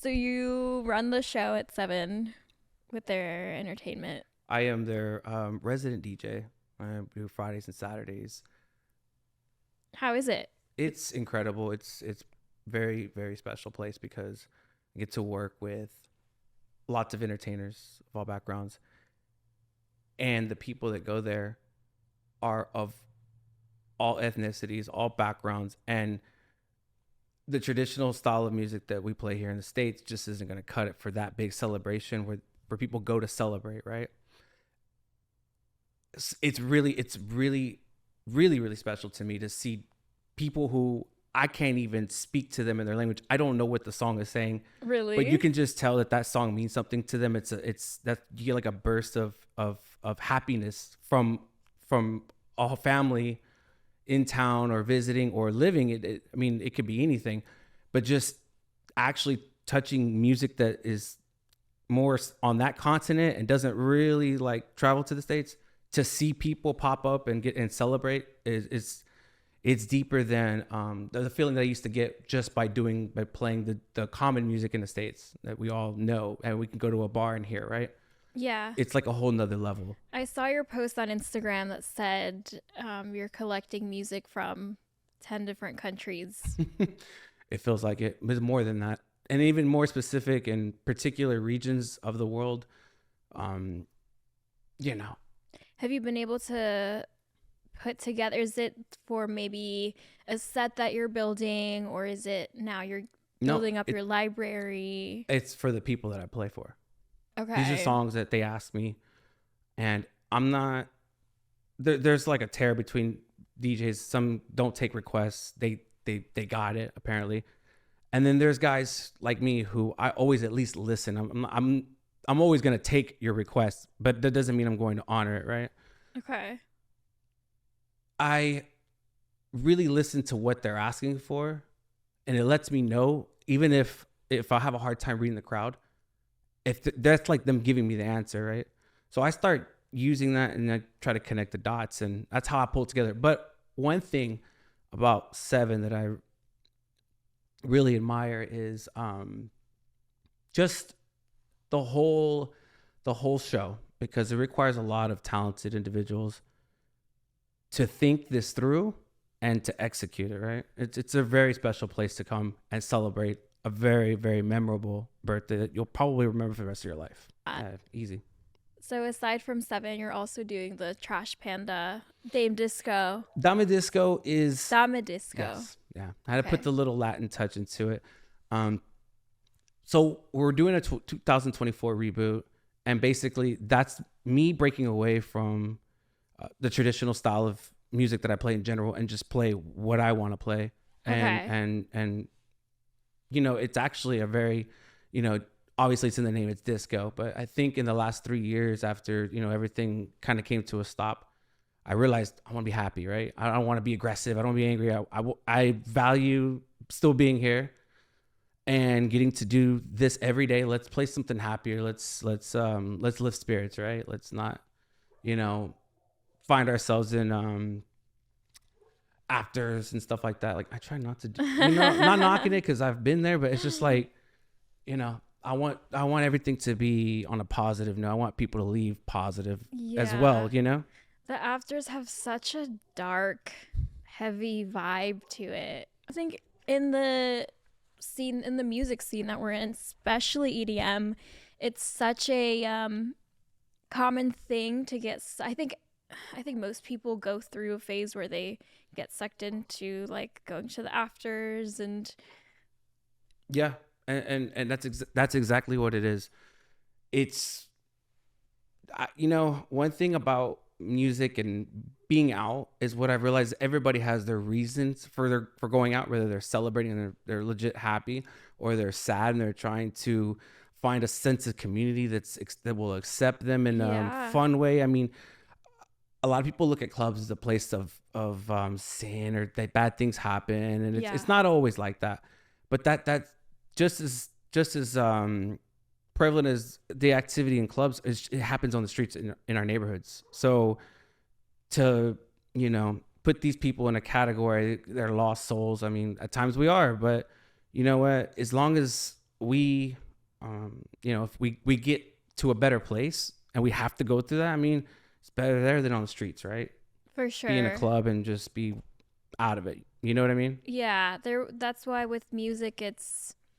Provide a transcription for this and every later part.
So you run the show at 7 with their entertainment. I am their resident DJ. I do Fridays and Saturdays. How is it? It's incredible. It's very, very special place because I get to work with lots of entertainers of all backgrounds, and the people that go there are of all ethnicities, all backgrounds, and the traditional style of music that we play here in the States just isn't going to cut it for that big celebration where people go to celebrate, right? It's really, really, really special to me to see people who I can't even speak to them in their language. I don't know what the song is saying. Really? But you can just tell that song means something to them. It's that you get like a burst of happiness from a family in town or visiting or living. I mean, it could be anything, but just actually touching music that is more on that continent and doesn't really like travel to the States, to see people pop up and get and celebrate is it's deeper than the feeling that I used to get just by playing the common music in the States that we all know and we can go to a bar and hear, right? Yeah. It's like a whole nother level. I saw your post on Instagram that said you're collecting music from 10 different countries. It feels like it. It's more than that. And even more specific in particular regions of the world. You know. Have you been able to put together, is it for maybe a set that you're building, or is it now you're building up your library? It's for the people that I play for. Okay. These are songs that they ask me, and I'm not there's like a tear between DJs. Some don't take requests. They got it apparently. And then there's guys like me who I always at least listen. I'm always going to take your request, but that doesn't mean I'm going to honor it, right? Okay. I really listen to what they're asking for, and it lets me know, even if I have a hard time reading the crowd, if that's like them giving me the answer, right? So I start using that and I try to connect the dots, and that's how I pull it together. But one thing about 7 that I really admire is just the whole show, because it requires a lot of talented individuals to think this through and to execute it, right? It's a very special place to come and celebrate a very, very memorable birthday that you'll probably remember for the rest of your life. Easy. So aside from 7, you're also doing the Trash Panda Dame Disco. Dame Disco is... Dame Disco. Yes. Yeah. I had to put the little Latin touch into it. So we're doing a 2024 reboot, and basically that's me breaking away from the traditional style of music that I play in general and just play what I want to play. And you know, it's actually a very, you know, obviously it's in the name, it's disco, but I think in the last 3 years after, you know, everything kind of came to a stop, I realized I want to be happy, right? I don't want to be aggressive. I don't want to be angry. I value still being here and getting to do this every day. Let's play something happier. Let's lift spirits, right? Let's not, you know, find ourselves in actors and stuff like that. Like I try not to do, you know, I'm not knocking it because I've been there, but it's just like, you know, I want everything to be on a positive note. I want people to leave positive as well, you know? The afters have such a dark, heavy vibe to it. I think in the scene, in the music scene that we're in, especially EDM, it's such a common thing to get. I think most people go through a phase where they get sucked into like going to the afters and yeah, and that's exactly what it is. It's you know, one thing about music and being out is what I've realized, everybody has their reasons for going out, whether they're celebrating and they're legit happy, or they're sad and they're trying to find a sense of community that will accept them in a fun way. I mean, a lot of people look at clubs as a place of sin, or that bad things happen, and it's not always like that. But that's just as prevalent as the activity in clubs. It happens on the streets in our neighborhoods. So to, you know, put these people in a category, they're lost souls. I mean, at times we are, but you know what? As long as we, if we get to a better place and we have to go through that, I mean, it's better there than on the streets, right? For sure. Be in a club and just be out of it. You know what I mean? Yeah, that's why with music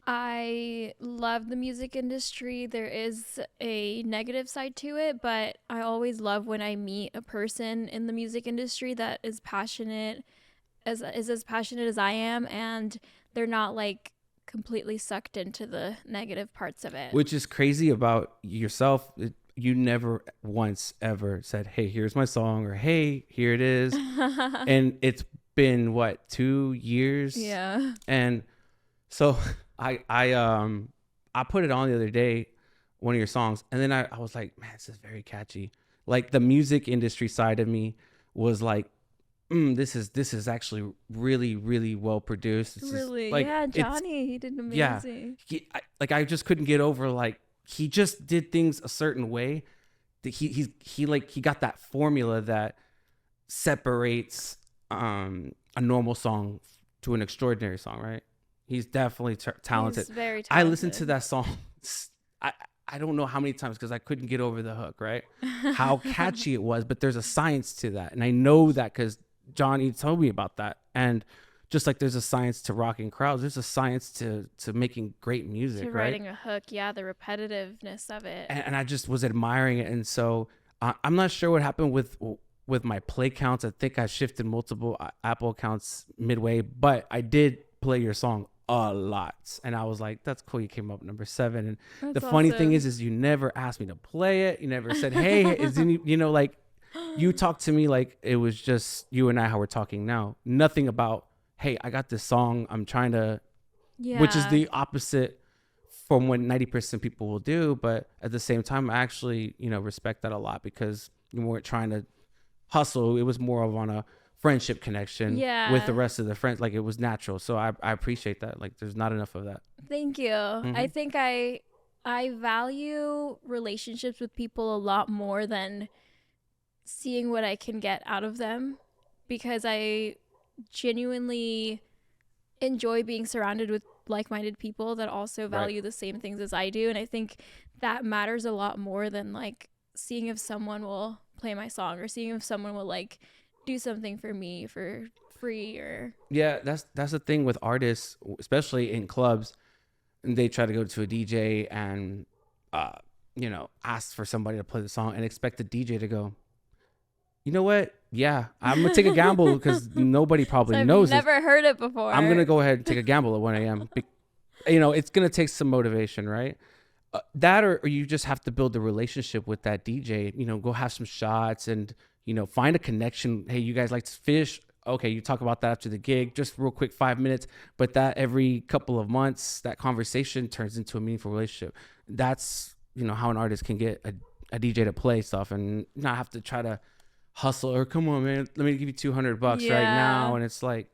I love the music industry. There is a negative side to it, but I always love when I meet a person in the music industry that is passionate as passionate as I am, and they're not like completely sucked into the negative parts of it. Which is crazy about yourself. You never once ever said, "Hey, here's my song," or "Hey, here it is." And it's been what, 2 years? Yeah. And so I put it on the other day, one of your songs, and then I was like, man, this is very catchy. Like the music industry side of me was like, this is actually really, really well produced. It's Really? like, yeah, Johnny, he did amazing. Yeah, I just couldn't get over, like, he just did things a certain way that he got that formula that separates a normal song to an extraordinary song, right? He's definitely talented. He's very talented. I listened to that song. I don't know how many times because I couldn't get over the hook, right? How catchy it was, but there's a science to that. And I know that because Johnny told me about that. And just like there's a science to rocking crowds, there's a science to making great music, to right? writing a hook, yeah, the repetitiveness of it. And I just was admiring it. And so I'm not sure what happened with my play counts. I think I shifted multiple Apple accounts midway, but I did play your song a lot, and I was like, that's cool, you came up number 7. And That's the funny awesome. thing is you never asked me to play it. You never said, hey, is any, like, you talked to me like it was just you and I, how we're talking now. Nothing about, hey, I got this song, I'm trying to, which is the opposite from what 90% people will do. But at the same time, I actually, respect that a lot, because you weren't trying to hustle. It was more of on a friendship connection with the rest of the friends. Like, it was natural. So I appreciate that. Like, there's not enough of that. Thank you. I think I value relationships with people a lot more than seeing what I can get out of them, because I genuinely enjoy being surrounded with like-minded people that also value the same things as I do. And I think that matters a lot more than like seeing if someone will play my song or seeing if someone will like do something for me for free. Or that's the thing with artists, especially in clubs. They try to go to a DJ and ask for somebody to play the song and expect the DJ to go, you know what, I'm gonna take a gamble because nobody probably knows I've never heard it before. I'm gonna go ahead and take a gamble at 1 a.m. It's gonna take some motivation, right? That or you just have to build a relationship with that DJ. Go have some shots and find a connection. Hey, you guys like to fish? Okay, you talk about that after the gig, just real quick, 5 minutes. But that every couple of months, that conversation turns into a meaningful relationship. That's how an artist can get a DJ to play stuff and not have to try to hustle or, come on, man, let me give you $200 right now. And it's like,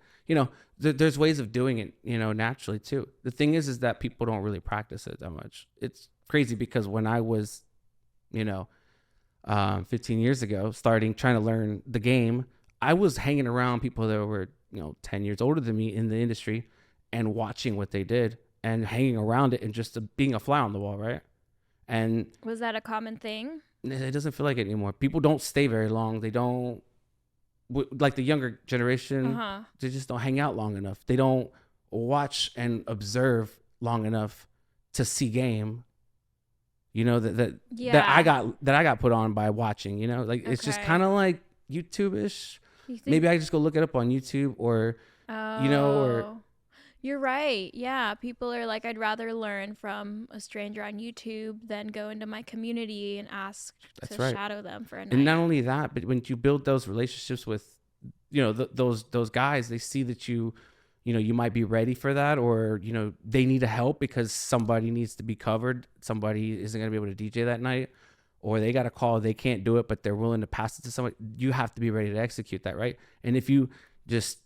there's ways of doing it, naturally too. The thing is that people don't really practice it that much. It's crazy because when I was, 15 years ago, trying to learn the game, I was hanging around people that were, 10 years older than me in the industry and watching what they did and hanging around it and just being a fly on the wall, right? And was that a common thing? It doesn't feel like it anymore. People don't stay very long. They don't, like the younger generation, they just don't hang out long enough. They don't watch and observe long enough to see game. That I got put on by watching. It's just kind of like YouTube-ish. Maybe I just go look it up on YouTube or You're right. Yeah, people are like, I'd rather learn from a stranger on YouTube than go into my community and ask shadow them for a night. And not only that, but when you build those relationships with, those guys, they see that you might be ready for that, or they need a help because somebody needs to be covered. Somebody isn't going to be able to DJ that night, or they got a call, they can't do it, but they're willing to pass it to somebody. You have to be ready to execute that, right? And if you just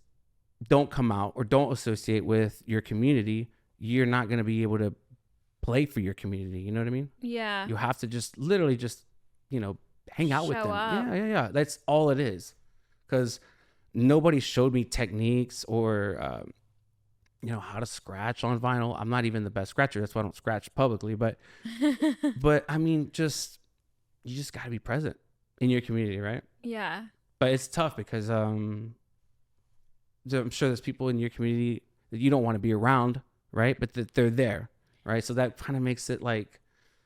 don't come out or don't associate with your community, you're not going to be able to play for your community. You know what I mean? Yeah. You have to just literally just, hang out with them. Up. Yeah. That's all it is. Because nobody showed me techniques or how to scratch on vinyl. I'm not even the best scratcher. That's why I don't scratch publicly. But I mean, you just got to be present in your community, right? Yeah. But it's tough because I'm sure there's people in your community that you don't want to be around, right? But that they're there, right? So that kind of makes it like,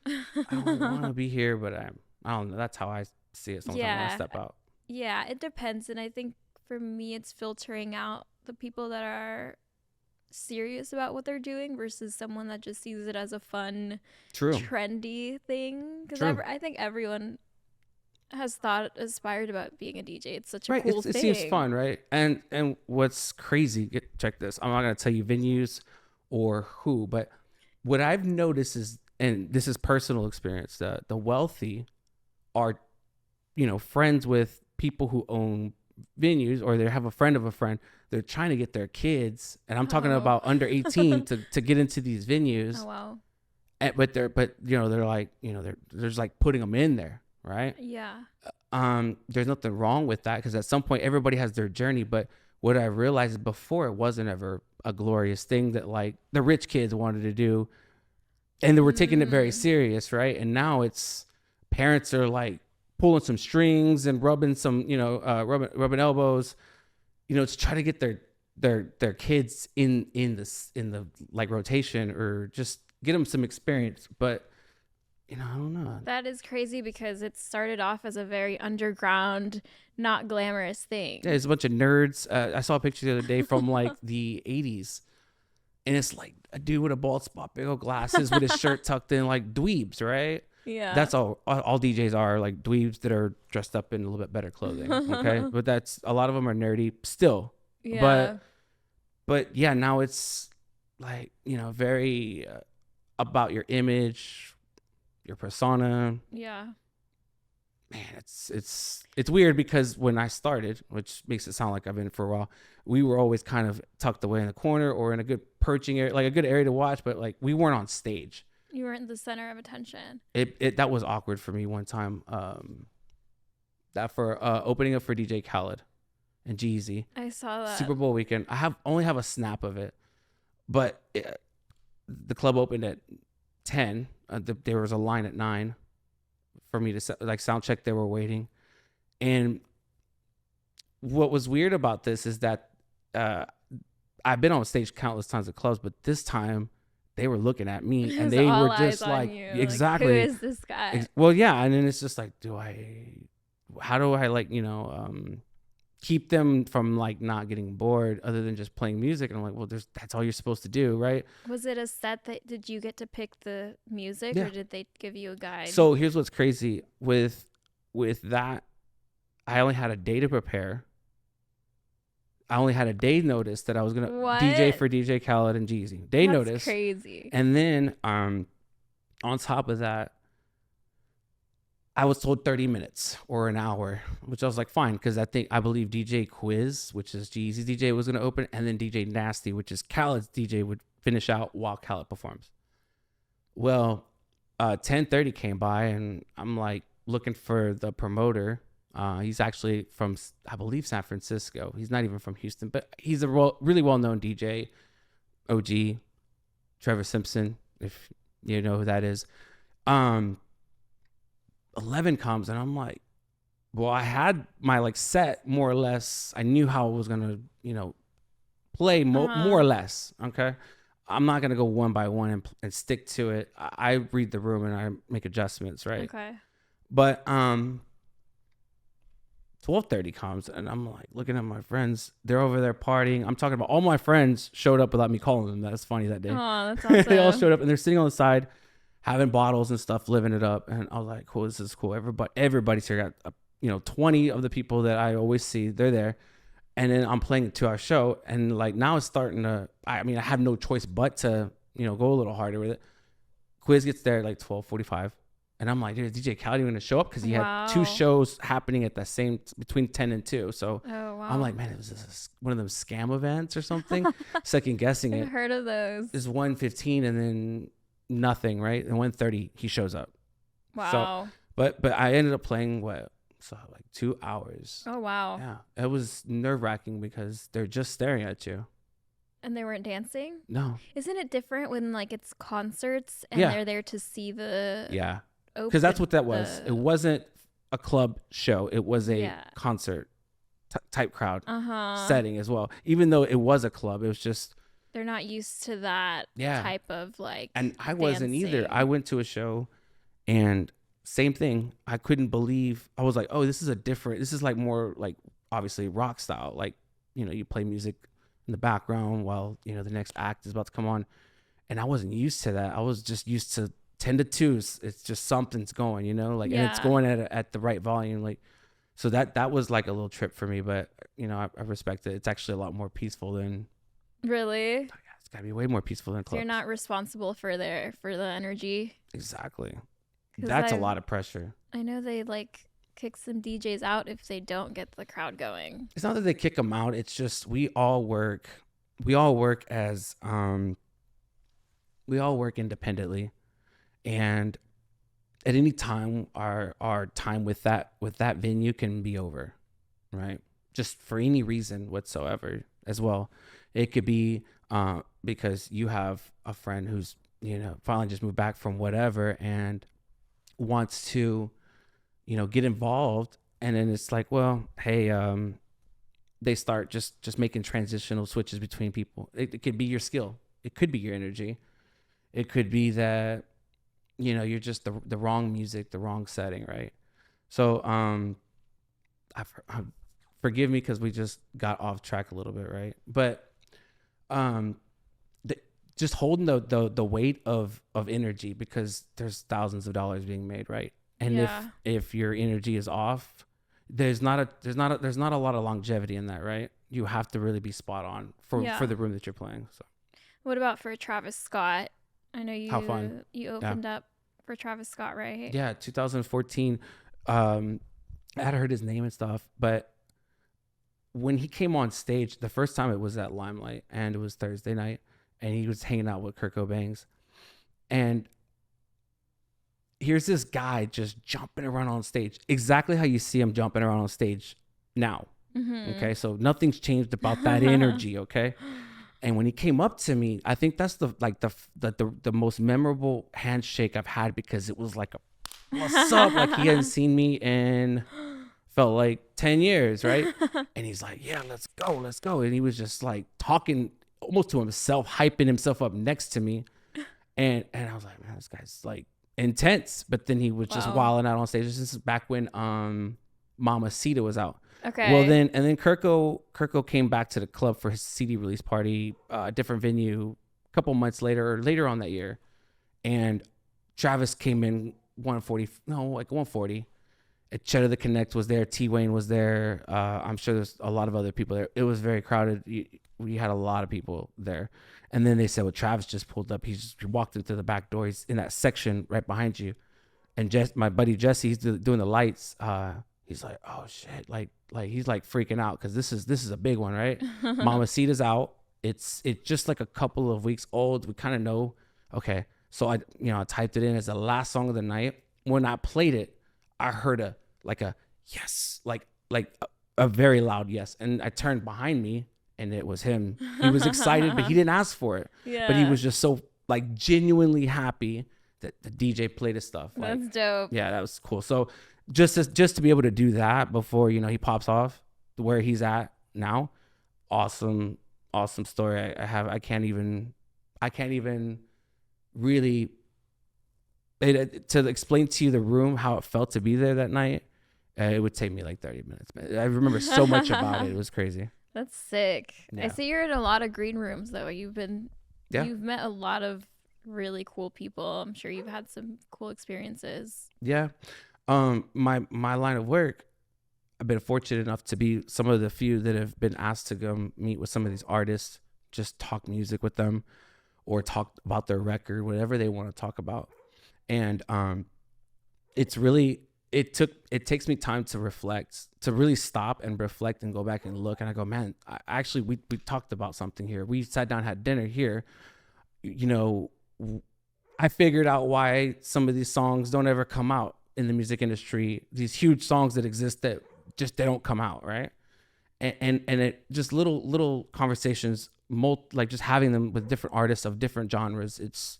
I don't want to be here, but I don't know. That's how I see it sometimes when I step out. Yeah, it depends. And I think for me, it's filtering out the people that are serious about what they're doing versus someone that just sees it as a fun, trendy thing. Because I think everyone has aspired about being a DJ. It's such a cool thing. It seems fun, right? And what's crazy, check this. I'm not going to tell you venues or who, but what I've noticed is, and this is personal experience, the wealthy are, friends with people who own venues, or they have a friend of a friend. They're trying to get their kids, and I'm talking about under 18 to get into these venues. Oh wow. But they're like, they're just like putting them in there, right? Yeah. There's nothing wrong with that, because at some point everybody has their journey. But what I realized is before, it wasn't ever a glorious thing that like the rich kids wanted to do, and they were taking it very serious, right? And now it's parents are like pulling some strings and rubbing some, rubbing elbows, to try to get their kids in the like rotation, or just get them some experience. But I don't know. That is crazy, because it started off as a very underground, not glamorous thing. Yeah, it's a bunch of nerds. I saw a picture the other day from like the 80s, and it's like a dude with a bald spot, big old glasses, with his shirt tucked in, like dweebs, right? Yeah. That's all DJs are, like dweebs that are dressed up in a little bit better clothing. Okay. But that's, a lot of them are nerdy still. Yeah. But yeah, now it's like, very about your image, your persona. Yeah. Man, it's weird, because when I started, which makes it sound like I've been for a while, we were always kind of tucked away in the corner or in a good perching area, like a good area to watch, but like we weren't on stage. You weren't the center of attention. That was awkward for me one time. That for opening up for DJ Khaled and Jeezy. I saw that. Super Bowl weekend. I only have a snap of it, but the club opened at 10. There was a line at 9 for me to like sound check. They were waiting, and what was weird about this is that I've been on stage countless times at clubs, but this time they were looking at me, and they were just like, exactly, like, who is this guy? Well, yeah, and then it's just like, how do I like, keep them from like not getting bored, other than just playing music? And I'm like, well, that's all you're supposed to do, right? Was it a set that, did you get to pick the music, or did they give you a guide? So here's what's crazy with that. I only had a day to prepare. I only had a day notice that I was gonna DJ for DJ Khaled and Jeezy. Day notice. That's crazy. And then on top of that, I was told 30 minutes or an hour, which I was like, fine, because I believe DJ Quiz, which is Jeezy's DJ, was gonna open, and then DJ Nasty, which is Khaled's DJ, would finish out while Khaled performs. Well, 10:30 came by, and I'm like looking for the promoter. He's actually from, I believe, San Francisco. He's not even from Houston, but he's a really well-known DJ. OG, Trevor Simpson, if you know who that is. 11 comes, and I'm like, well, I had my like set more or less. I knew how I was gonna, play more or less. Okay, I'm not gonna go one by one and stick to it. I read the room and I make adjustments, right? Okay. But 12:30 comes, and I'm like looking at my friends. They're over there partying. I'm talking about all my friends showed up without me calling them. That's funny that day. Oh, that's awesome. They all showed up, and they're sitting on the side, having bottles and stuff, living it up. And I was like, cool, this is cool. Everybody's here. Got 20 of the people that I always see, they're there. And then I'm playing a 2-hour show, and like now it's starting to. I have no choice but to go a little harder with it. Quiz gets there at like 12:45. And I'm like, dude, is DJ Khaled going to show up? Because he had 2 shows happening at the same, between 10 and 2. So I'm like, man, it was one of them scam events or something. Second guessing it. I've heard of those. It's 1:15 and then nothing, right? And 1:30 he shows up. Wow. So, but I ended up playing like 2 hours. Oh wow. Yeah, it was nerve wracking because they're just staring at you. And they weren't dancing? No. Isn't it different when like it's concerts and Yeah. they're there to see the Yeah. open? Because that's what that was. It wasn't a club show. It was a Yeah. concert type crowd Uh-huh. setting as well. Even though it was a club, it was just They're not used to that Yeah. type of like and I wasn't either. dancing. I went to a show and same thing. I couldn't believe. I was like, oh, this is like more like obviously rock style. Like, you play music in the background while, the next act is about to come on. And I wasn't used to that. I was just used to 10 to 2. It's just something's going, like, and it's Yeah. going at the right volume. Like, so that was like a little trip for me, but I respect it. It's actually a lot more peaceful than, Really? it's gotta be way more peaceful than So clubs. you're not responsible for the energy. Exactly. 'Cause That's a lot of pressure. I know they like kick some DJs out if they don't get the crowd going. It's not that they kick them out. It's just we all work as we all work independently, and at any time our time with that venue can be over, right? Just for any reason whatsoever as well. It could be because you have a friend who's finally just moved back from whatever and wants to get involved, and then it's like, well, hey, they start just making transitional switches between people. It could be your skill, it could be your energy, it could be that you're just the wrong music, the wrong setting, right? So forgive me because we just got off track a little bit, right? But just holding the weight of energy, because there's thousands of dollars being made, right? And Yeah. if your energy is off, there's not a lot of longevity in that, right? You have to really be spot on for the room that you're playing. So What about for Travis Scott? I know you How fun. you opened up for Travis Scott, right? yeah, 2014. I had heard his name and stuff, but when he came on stage, the first time it was at Limelight, and it was Thursday night, and he was hanging out with Kurt Cobain's, and here's this guy just jumping around on stage, exactly how you see him jumping around on stage now. Mm-hmm. Okay, so nothing's changed about that energy. Okay, and when he came up to me, I think that's the most memorable handshake I've had, because it was like a what's up, like he hadn't seen me in felt like 10 years, right? And he's like, yeah, let's go, and he was just like talking almost to himself, hyping himself up next to me, and I was like, man, this guy's like intense. But then he was just wilding out on stage. This is back when Mamacita was out. Okay. Well, then Kirko came back to the club for his CD release party, a different venue, a couple months later on that year, and Travis came in 140. Cheddar the Connect was there. T Wayne was there. I'm sure there's a lot of other people there. It was very crowded. We had a lot of people there. And then they said, well, Travis just pulled up. He walked into the back door. He's in that section right behind you. And my buddy Jesse, he's doing the lights. He's like, oh shit, like he's like freaking out, because this is a big one, right? Mamacita's out. It's just like a couple of weeks old. We kind of know. Okay, so I typed it in as the last song of the night. When I played it, I heard a yes, like a very loud yes, and I turned behind me, and it was him. He was excited, but he didn't ask for it. Yeah. But he was just so like genuinely happy that the DJ played his stuff. Like, That's dope. yeah, that was cool. So just to be able to do that before he pops off where he's at now, awesome story. I can't even really to explain to you the room, how it felt to be there that night. It would take me like 30 minutes. I remember so much about it. It was crazy. That's sick. Yeah. I see you're in a lot of green rooms though. You've Yeah. met a lot of really cool people. I'm sure you've had some cool experiences. Yeah. My line of work, I've been fortunate enough to be some of the few that have been asked to go meet with some of these artists, just talk music with them, or talk about their record, whatever they want to talk about. And it takes me time to reflect, to really stop and reflect and go back and look. And I go, man, we talked about something here. We sat down, had dinner here. I figured out why some of these songs don't ever come out in the music industry. These huge songs that exist that just, they don't come out, right? And it just little conversations like just having them with different artists of different genres, it's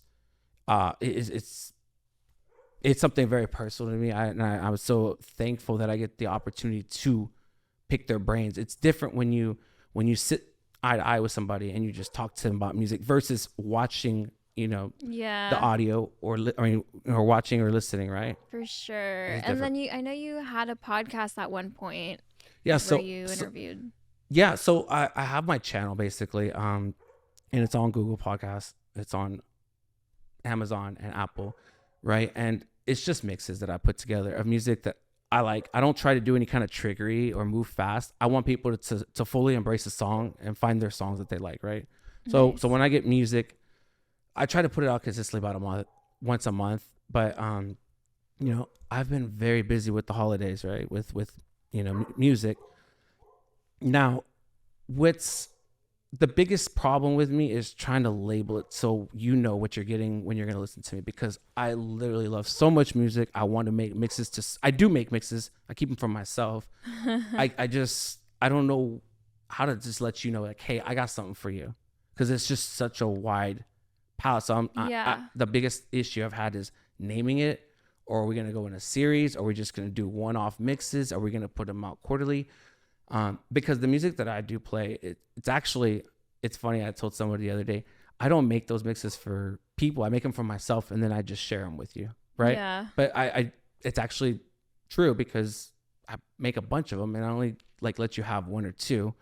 something very personal to me. I was so thankful that I get the opportunity to pick their brains. It's different when you sit eye to eye with somebody and you just talk to them about music versus watching, the audio or watching or listening, right? For sure. And then I know you had a podcast at one point. Yeah. Where you interviewed. Yeah. So I have my channel basically, and it's on Google Podcasts. It's on Amazon and Apple, right? And it's just mixes that I put together of music that I like. I don't try to do any kind of trickery or move fast. I want people to fully embrace a song and find their songs that they like, right? So when I get music, I try to put it out consistently about once a month. But I've been very busy with the holidays, right? With music. Now, what's the biggest problem with me is trying to label it so you know what you're getting when you're going to listen to me, because I literally love so much music. I want to make mixes. I do make mixes. I keep them for myself. I don't know how to just let you know, like, hey, I got something for you, because it's just such a wide palette. So the biggest issue I've had is naming it. Or are we going to go in a series? Or are we just going to do one-off mixes? Are we going to put them out quarterly? Because the music that I do play, it's funny. I told somebody the other day, I don't make those mixes for people. I make them for myself, and then I just share them with you, right? Yeah. But it's actually true, because I make a bunch of them, and I only let you have one or two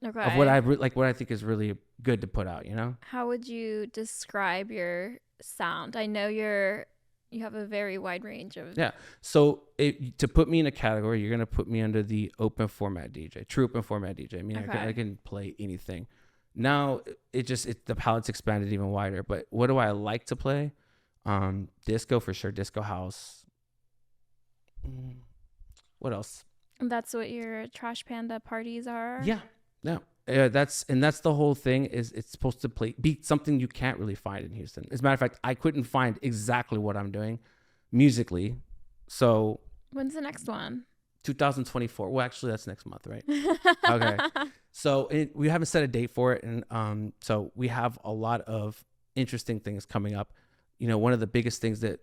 of what I think is really good to put out. How would you describe your sound? I know you have a very wide range of. Yeah. So to put me in a category, you're going to put me under the open format DJ, true open format DJ. I mean, I can play anything. Now the palette's expanded even wider, but what do I like to play? Disco for sure. Disco house. What else? That's what your Trash Panda parties are? Yeah. No. That's the whole thing. Is it's supposed to be something you can't really find in Houston. As a matter of fact, I couldn't find exactly what I'm doing musically. So when's the next one? 2024. Well, actually, that's next month, right? Okay. So we haven't set a date for it, and so we have a lot of interesting things coming up. One of the biggest things that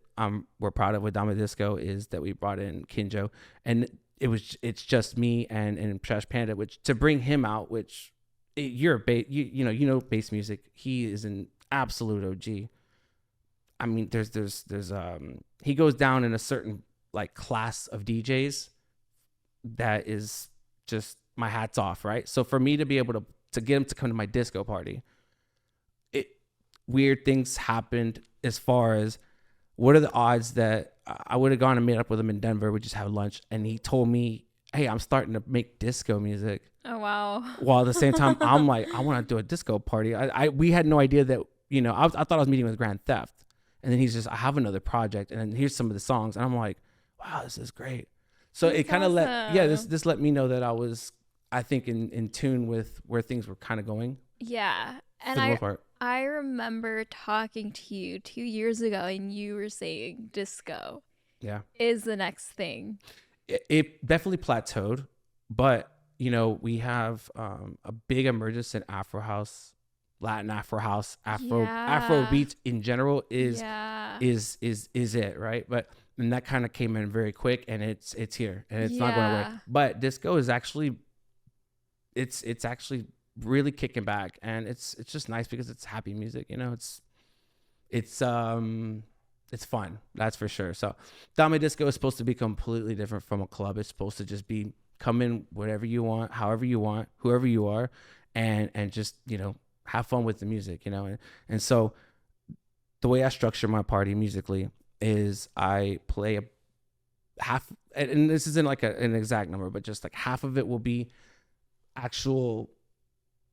we're proud of with Dama Disco is that we brought in Kinjo, and it's just me and Trash Panda, which to bring him out, which you're bass music. He is an absolute OG. I mean, there's he goes down in a certain class of DJs that is just my hat's off, right? So for me to be able to get him to come to my disco party, weird things happened as far as what are the odds that I would have gone and met up with him in Denver. We just had lunch, and he told me, hey, I'm starting to make disco music. Oh, wow. While at the same time, I'm like, I want to do a disco party. We had no idea that, I thought I was meeting with Grand Theft. And then he's just, I have another project, and then here's some of the songs. And I'm like, wow, this is great. So it kind of this let me know that I think in tune with where things were kind of going. Yeah. And I remember talking to you 2 years ago, and you were saying disco is the next thing. It definitely plateaued, but we have a big emergence in Afro house, Latin Afro house, Afro beats in general is it, right? And that kind of came in very quick, and it's here, and it's not going away. But disco is actually it's actually really kicking back, and it's just nice because it's happy music. It's fun, that's for sure. So Dame Disco is supposed to be completely different from a club. It's supposed to just be come in whatever you want, however you want, whoever you are, and just have fun with the music, and so the way I structure my party musically is I play a half, and this isn't an exact number, but just half of it will be actual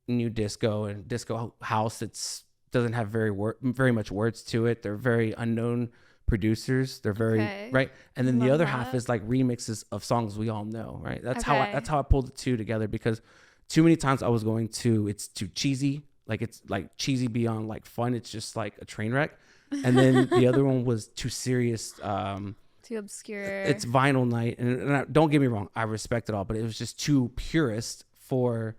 new disco and disco house. It's doesn't have very much words to it. They're very unknown producers. They're very right, and then the other half is remixes of songs we all know, right? That's how I pulled the two together, because too many times I was going to it's too cheesy, it's cheesy beyond fun. It's just a train wreck, and then the other one was too serious, too obscure. It's vinyl night, and don't get me wrong, I respect it all, but it was just too purist for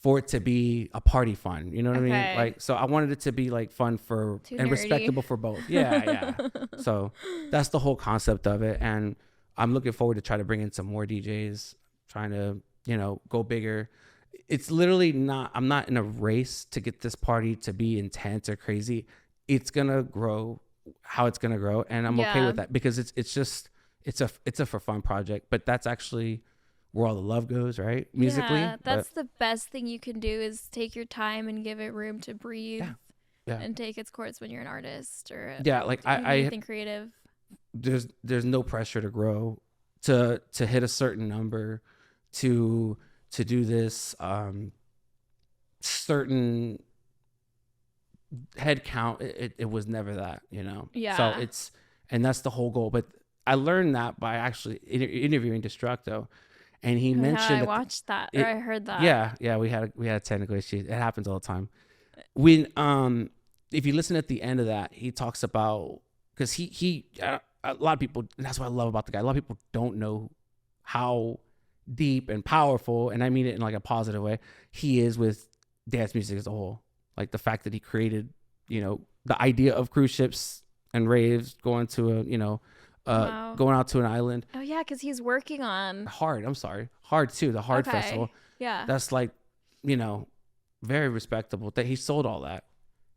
for it to be a party fun. You know what I mean? Okay. Like, so I wanted it to be like fun for Too and nerdy. respectable for both. Yeah. So that's the whole concept of it. And I'm looking forward to try to bring in some more DJs, trying to, go bigger. It's literally not, I'm not in a race to get this party to be intense or crazy. It's going to grow how it's going to grow. And I'm okay with that because it's a for fun project, but that's actually where all the love goes, right? Musically. Yeah, that's the best thing you can do is take your time and give it room to breathe and take its course when you're an artist or like anything creative. There's no pressure to grow, to hit a certain number, to do this certain head count. It was never that, Yeah. So and that's the whole goal. But I learned that by actually interviewing Destructo. And he mentioned I watched that or I heard that. Yeah, we had a technical issue. It happens all the time. When if you listen at the end of that, he talks about, because he a lot of people, and that's what I love about the guy. A lot of people don't know how deep and powerful, and I mean it in like a positive way, he is with dance music as a whole. Like the fact that he created, the idea of cruise ships and raves, going to going out to an island. Oh yeah, because he's working on Hard too, the Hard Festival. Yeah, that's like, very respectable that he sold all that,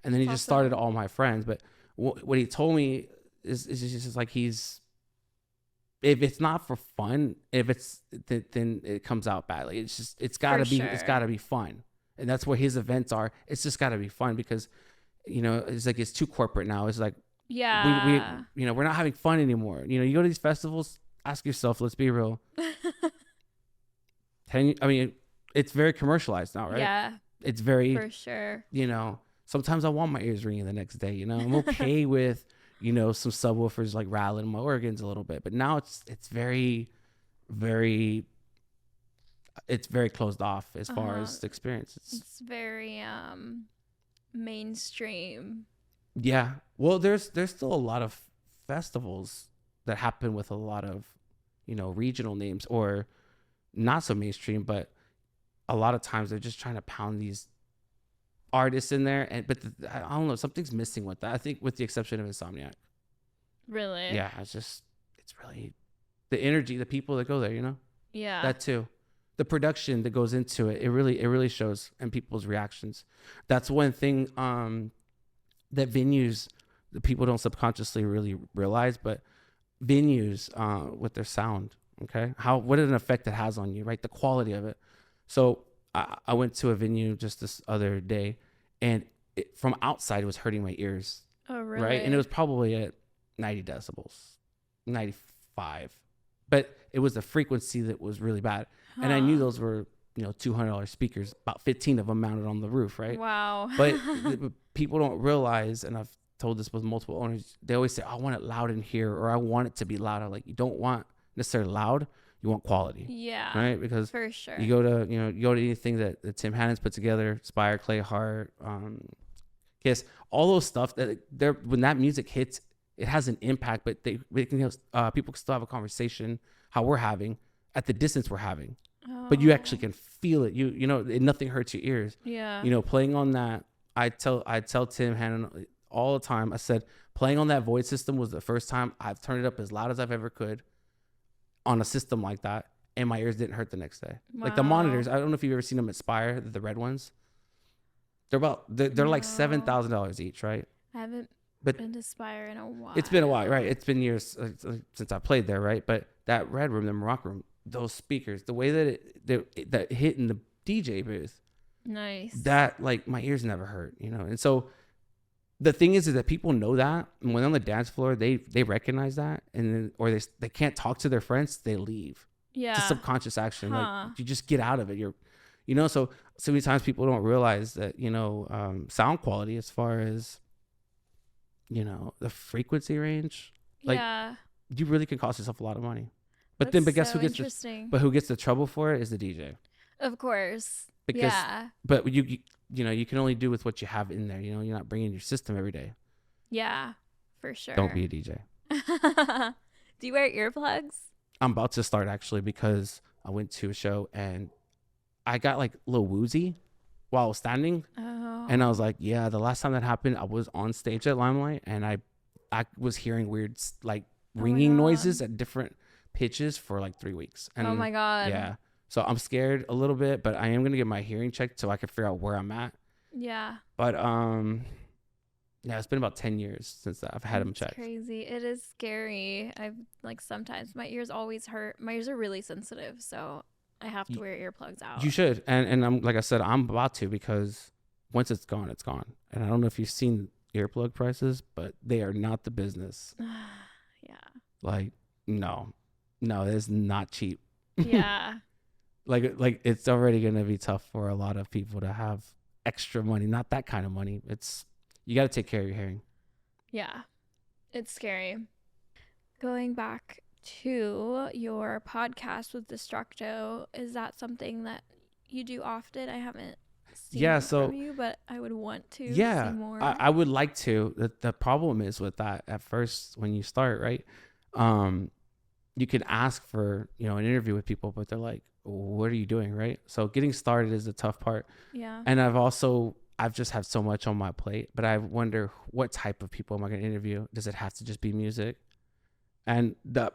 and then he just started All My Friends. But what he told me is just like, if it's not for fun, then it comes out badly. It's gotta be fun, and that's what his events are. It's just gotta be fun because it's like it's too corporate now. It's like, yeah, we're not having fun anymore. You go to these festivals, ask yourself, let's be real. It's very commercialized now, right? Yeah, it's very, for sure. Sometimes I want my ears ringing the next day. I'm okay with some subwoofers like rattling my organs a little bit, but now it's very, very, it's very closed off as far as the experience. It's very mainstream. Yeah. Well, there's still a lot of festivals that happen with a lot of, regional names or not so mainstream, but a lot of times they're just trying to pound these artists in there. But I don't know, something's missing with that. I think with the exception of Insomniac. Really? Yeah. It's really the energy, the people that go there, Yeah. That too. The production that goes into it. It really shows in people's reactions. That's one thing, that venues, the people don't subconsciously really realize, but venues with their sound, okay, what an effect it has on you, right? The quality of it. So I went to a venue just this other day, and from outside it was hurting my ears. Oh, really? Right, and it was probably at 90 decibels, 95, but it was the frequency that was really bad, and I knew those were $200 speakers, about 15 of them mounted on the roof, right? Wow. But people don't realize, and I've told this with multiple owners, they always say, I want it loud in here, or I want it to be loud. I'm like, you don't want necessarily loud, you want quality. Yeah. Right? Because for sure. you go to anything that Tim Hannon's put together, Spire, Clay Heart, Kiss, all those stuff, that when that music hits, it has an impact, but people can still have a conversation how we're having at the distance we're having. But you actually can feel it. Nothing hurts your ears. Yeah. Playing on that, I tell Tim Hannon all the time. I said, playing on that Void system was the first time I've turned it up as loud as I've ever could on a system like that, and my ears didn't hurt the next day. Wow. Like the monitors, I don't know if you've ever seen them at Spire, the red ones. They're like $7,000 each, right? I haven't been to Spire in a while. It's been a while, right? It's been years since I played there, right? But that red room, the Morocco room, those speakers, the way that that hit in the DJ booth, nice. That, like, my ears never hurt, And so the thing is that people know that, and when on the dance floor, they recognize that, and then, or they can't talk to their friends, they leave. Yeah. It's a subconscious action. Like, you just get out of it. So many times people don't realize that, sound quality as far as, the frequency range, like, you really can cost yourself a lot of money. But guess who gets who gets the trouble for it is the DJ. Of course. Because, but you can only do with what you have in there. You're not bringing your system every day. Yeah, for sure. Don't be a DJ. Do you wear earplugs? I'm about to start, actually, because I went to a show and I got like a little woozy. while I was standing. Oh. And I was like, yeah, the last time that happened, I was on stage at Limelight, and I was hearing weird like ringing noises at different pitches for like 3 weeks. And oh my God. yeah, so I'm scared a little bit, but I am gonna get my hearing checked so I can figure out where I'm at. Yeah. But yeah, it's been about 10 years since I've had them checked. Crazy. It is scary. I've like sometimes my ears always hurt. My ears are really sensitive, so I have to wear earplugs out. You should, and I'm like I said, I'm about to, because once it's gone, it's gone. And I don't know if you've seen earplug prices, but they are not the business. Yeah. Like no, it's not cheap. Yeah. like it's already gonna be tough for a lot of people to have extra money. Not that kind of money. You got to take care of your hearing. Yeah. It's scary. Going back to your podcast with Destructo, is that something that you do often? I haven't seen from you, but I would want to see more. I would like to. The problem is with that, at first when you start, right, you can ask for an interview with people, but they're like, what are you doing, right? So getting started is the tough part. Yeah. And I've just had so much on my plate, but I wonder, what type of people am I going to interview? Does it have to just be music? And the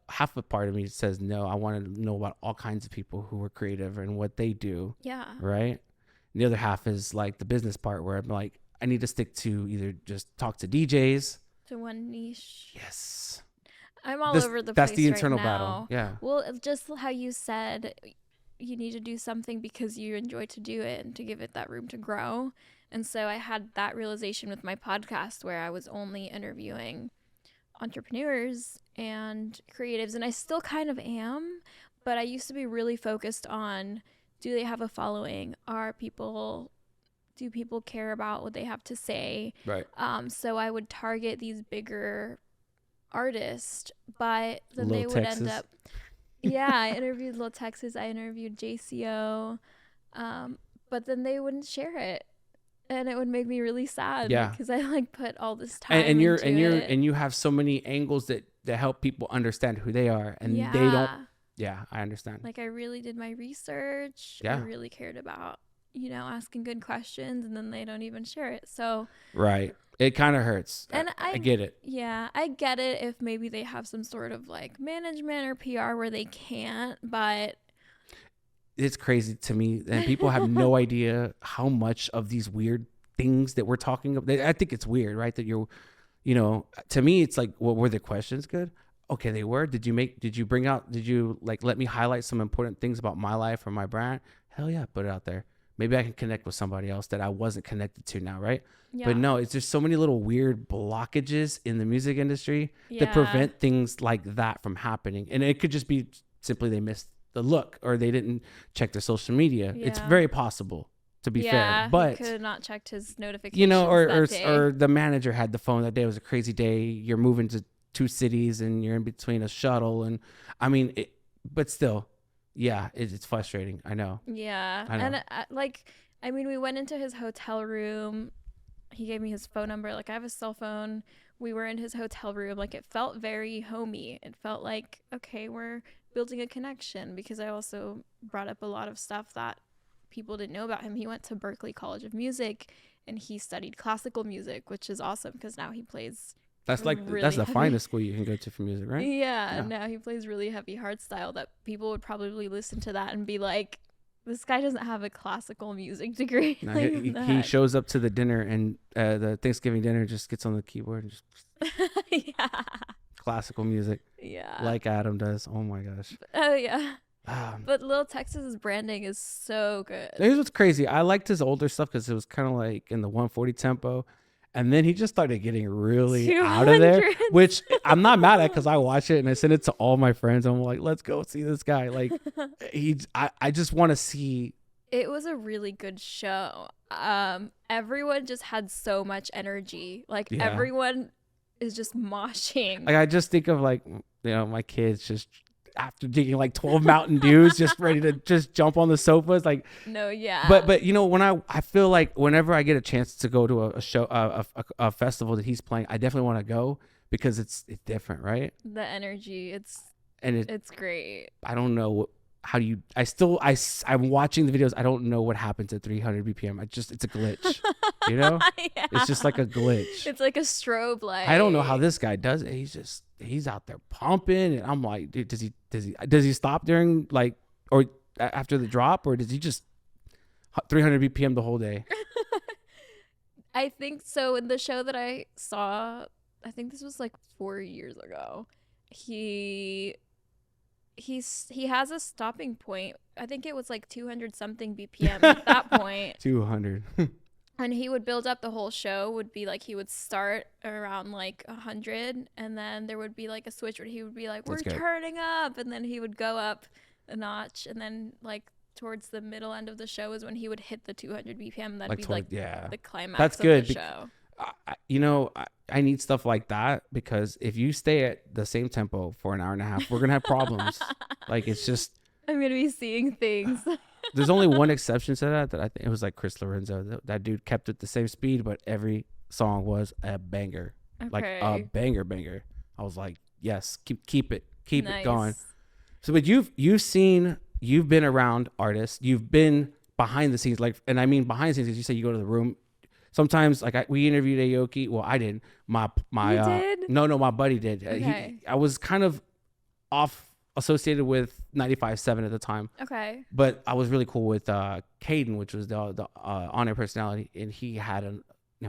half a part of me says no. I want to know about all kinds of people who are creative and what they do. Yeah. Right. And the other half is like the business part, where I'm like, I need to stick to either just talk to DJs. To one niche. Yes. I'm all over the place. That's the internal right now. battle. Yeah. Well, just how you said, you need to do something because you enjoy to do it and to give it that room to grow. And so I had that realization with my podcast, where I was only interviewing entrepreneurs and creatives, and I still kind of am, but I used to be really focused on, do they have a following? Do people care about what they have to say? Right. So I would target these bigger artists, but then Lil they would Texas. end up I interviewed Lil Texas, I interviewed JCO, but then they wouldn't share it, and it would make me really sad. Because I like put all this time and you have so many angles that help people understand who they are, and they don't. Yeah, I understand. Like, I really did my research. Yeah. I really cared about asking good questions, and then they don't even share it. So right. It kind of hurts. And I get it. Yeah, I get it if maybe they have some sort of like management or PR where they can't, but it's crazy to me, and people have no idea how much of these weird things that we're talking about. I think it's weird, right? That to me, it's like, well, were the questions good? Okay, they were. Did you let me highlight some important things about my life or my brand? Hell yeah, put it out there. Maybe I can connect with somebody else that I wasn't connected to now, right? Yeah. But no, it's just so many little weird blockages in the music industry that prevent things like that from happening. And it could just be simply they missed the look, or they didn't check their social media. Yeah. It's very possible, to be fair. But he could have not checked his notifications or the manager had the phone that day. It was a crazy day. You're moving to 2 cities and you're in between a shuttle. And I mean, but still, it's frustrating. I know. Yeah. I know. And we went into his hotel room. He gave me his phone number. Like, I have a cell phone. We were in his hotel room. Like, it felt very homey. It felt like, okay, we're building a connection, because I also brought up a lot of stuff that people didn't know about him. He went to Berklee College of Music, and he studied classical music, which is awesome, because now he plays. That's the finest school you can go to for music, right? Yeah. Now he plays really heavy hardstyle that people would probably listen to that and be like, this guy doesn't have a classical music degree. No, he shows up to the dinner, and the Thanksgiving dinner, just gets on the keyboard and just classical music. Yeah. Like Adam does. Oh my gosh. Oh yeah. But Lil Texas's branding is so good. Here's what's crazy. I liked his older stuff because it was kind of like in the 140 tempo. And then he just started getting really 200. Out of there, which I'm not mad at, because I watch it and I send it to all my friends. I'm like, let's go see this guy. Like, I just want to see. It was a really good show. Everyone just had so much energy. Like, everyone is just moshing. Like, I just think of my kids just after drinking like 12 Mountain Dews, just ready to just jump on the sofas. Like, no, yeah. But when I feel like whenever I get a chance to go to a show, a festival that he's playing, I definitely want to go, because it's different, right? The energy, it's great. I don't know how do you, I'm watching the videos. I don't know what happens at 300 BPM. It's a glitch, you know? Yeah. It's just like a glitch. It's like a strobe light. I don't know how this guy does it. He's out there pumping, and I'm like, dude, does he stop during like, or after the drop, or does he just 300 BPM the whole day? I think so. In the show that I saw, I think this was like 4 years ago, he has a stopping point. I think it was like 200 something BPM at that point. 200. And he would build up the whole show. Would be like he would start around like 100, and then there would be like a switch where he would be like, "We're turning up," and then he would go up a notch, and then like towards the middle end of the show is when he would hit the 200 BPM. That'd be like the climax. That's good. Of the show. I need stuff like that, because if you stay at the same tempo for an hour and a half, we're gonna have problems. Like, it's just, I'm gonna be seeing things. There's only one exception to that I think it was like Chris Lorenzo. That dude kept it the same speed, but every song was a banger. Okay. Like a banger. I was like, yes, keep it going. So, but you've been around artists, you've been behind the scenes, like, and I mean behind the scenes, as you say, you go to the room. Sometimes, like, we interviewed Aoki. Well, I didn't. My did? No, my buddy did. Okay. I was kind of associated with 95.7 at the time. Okay. But I was really cool with Caden, which was the on-air personality, and he had a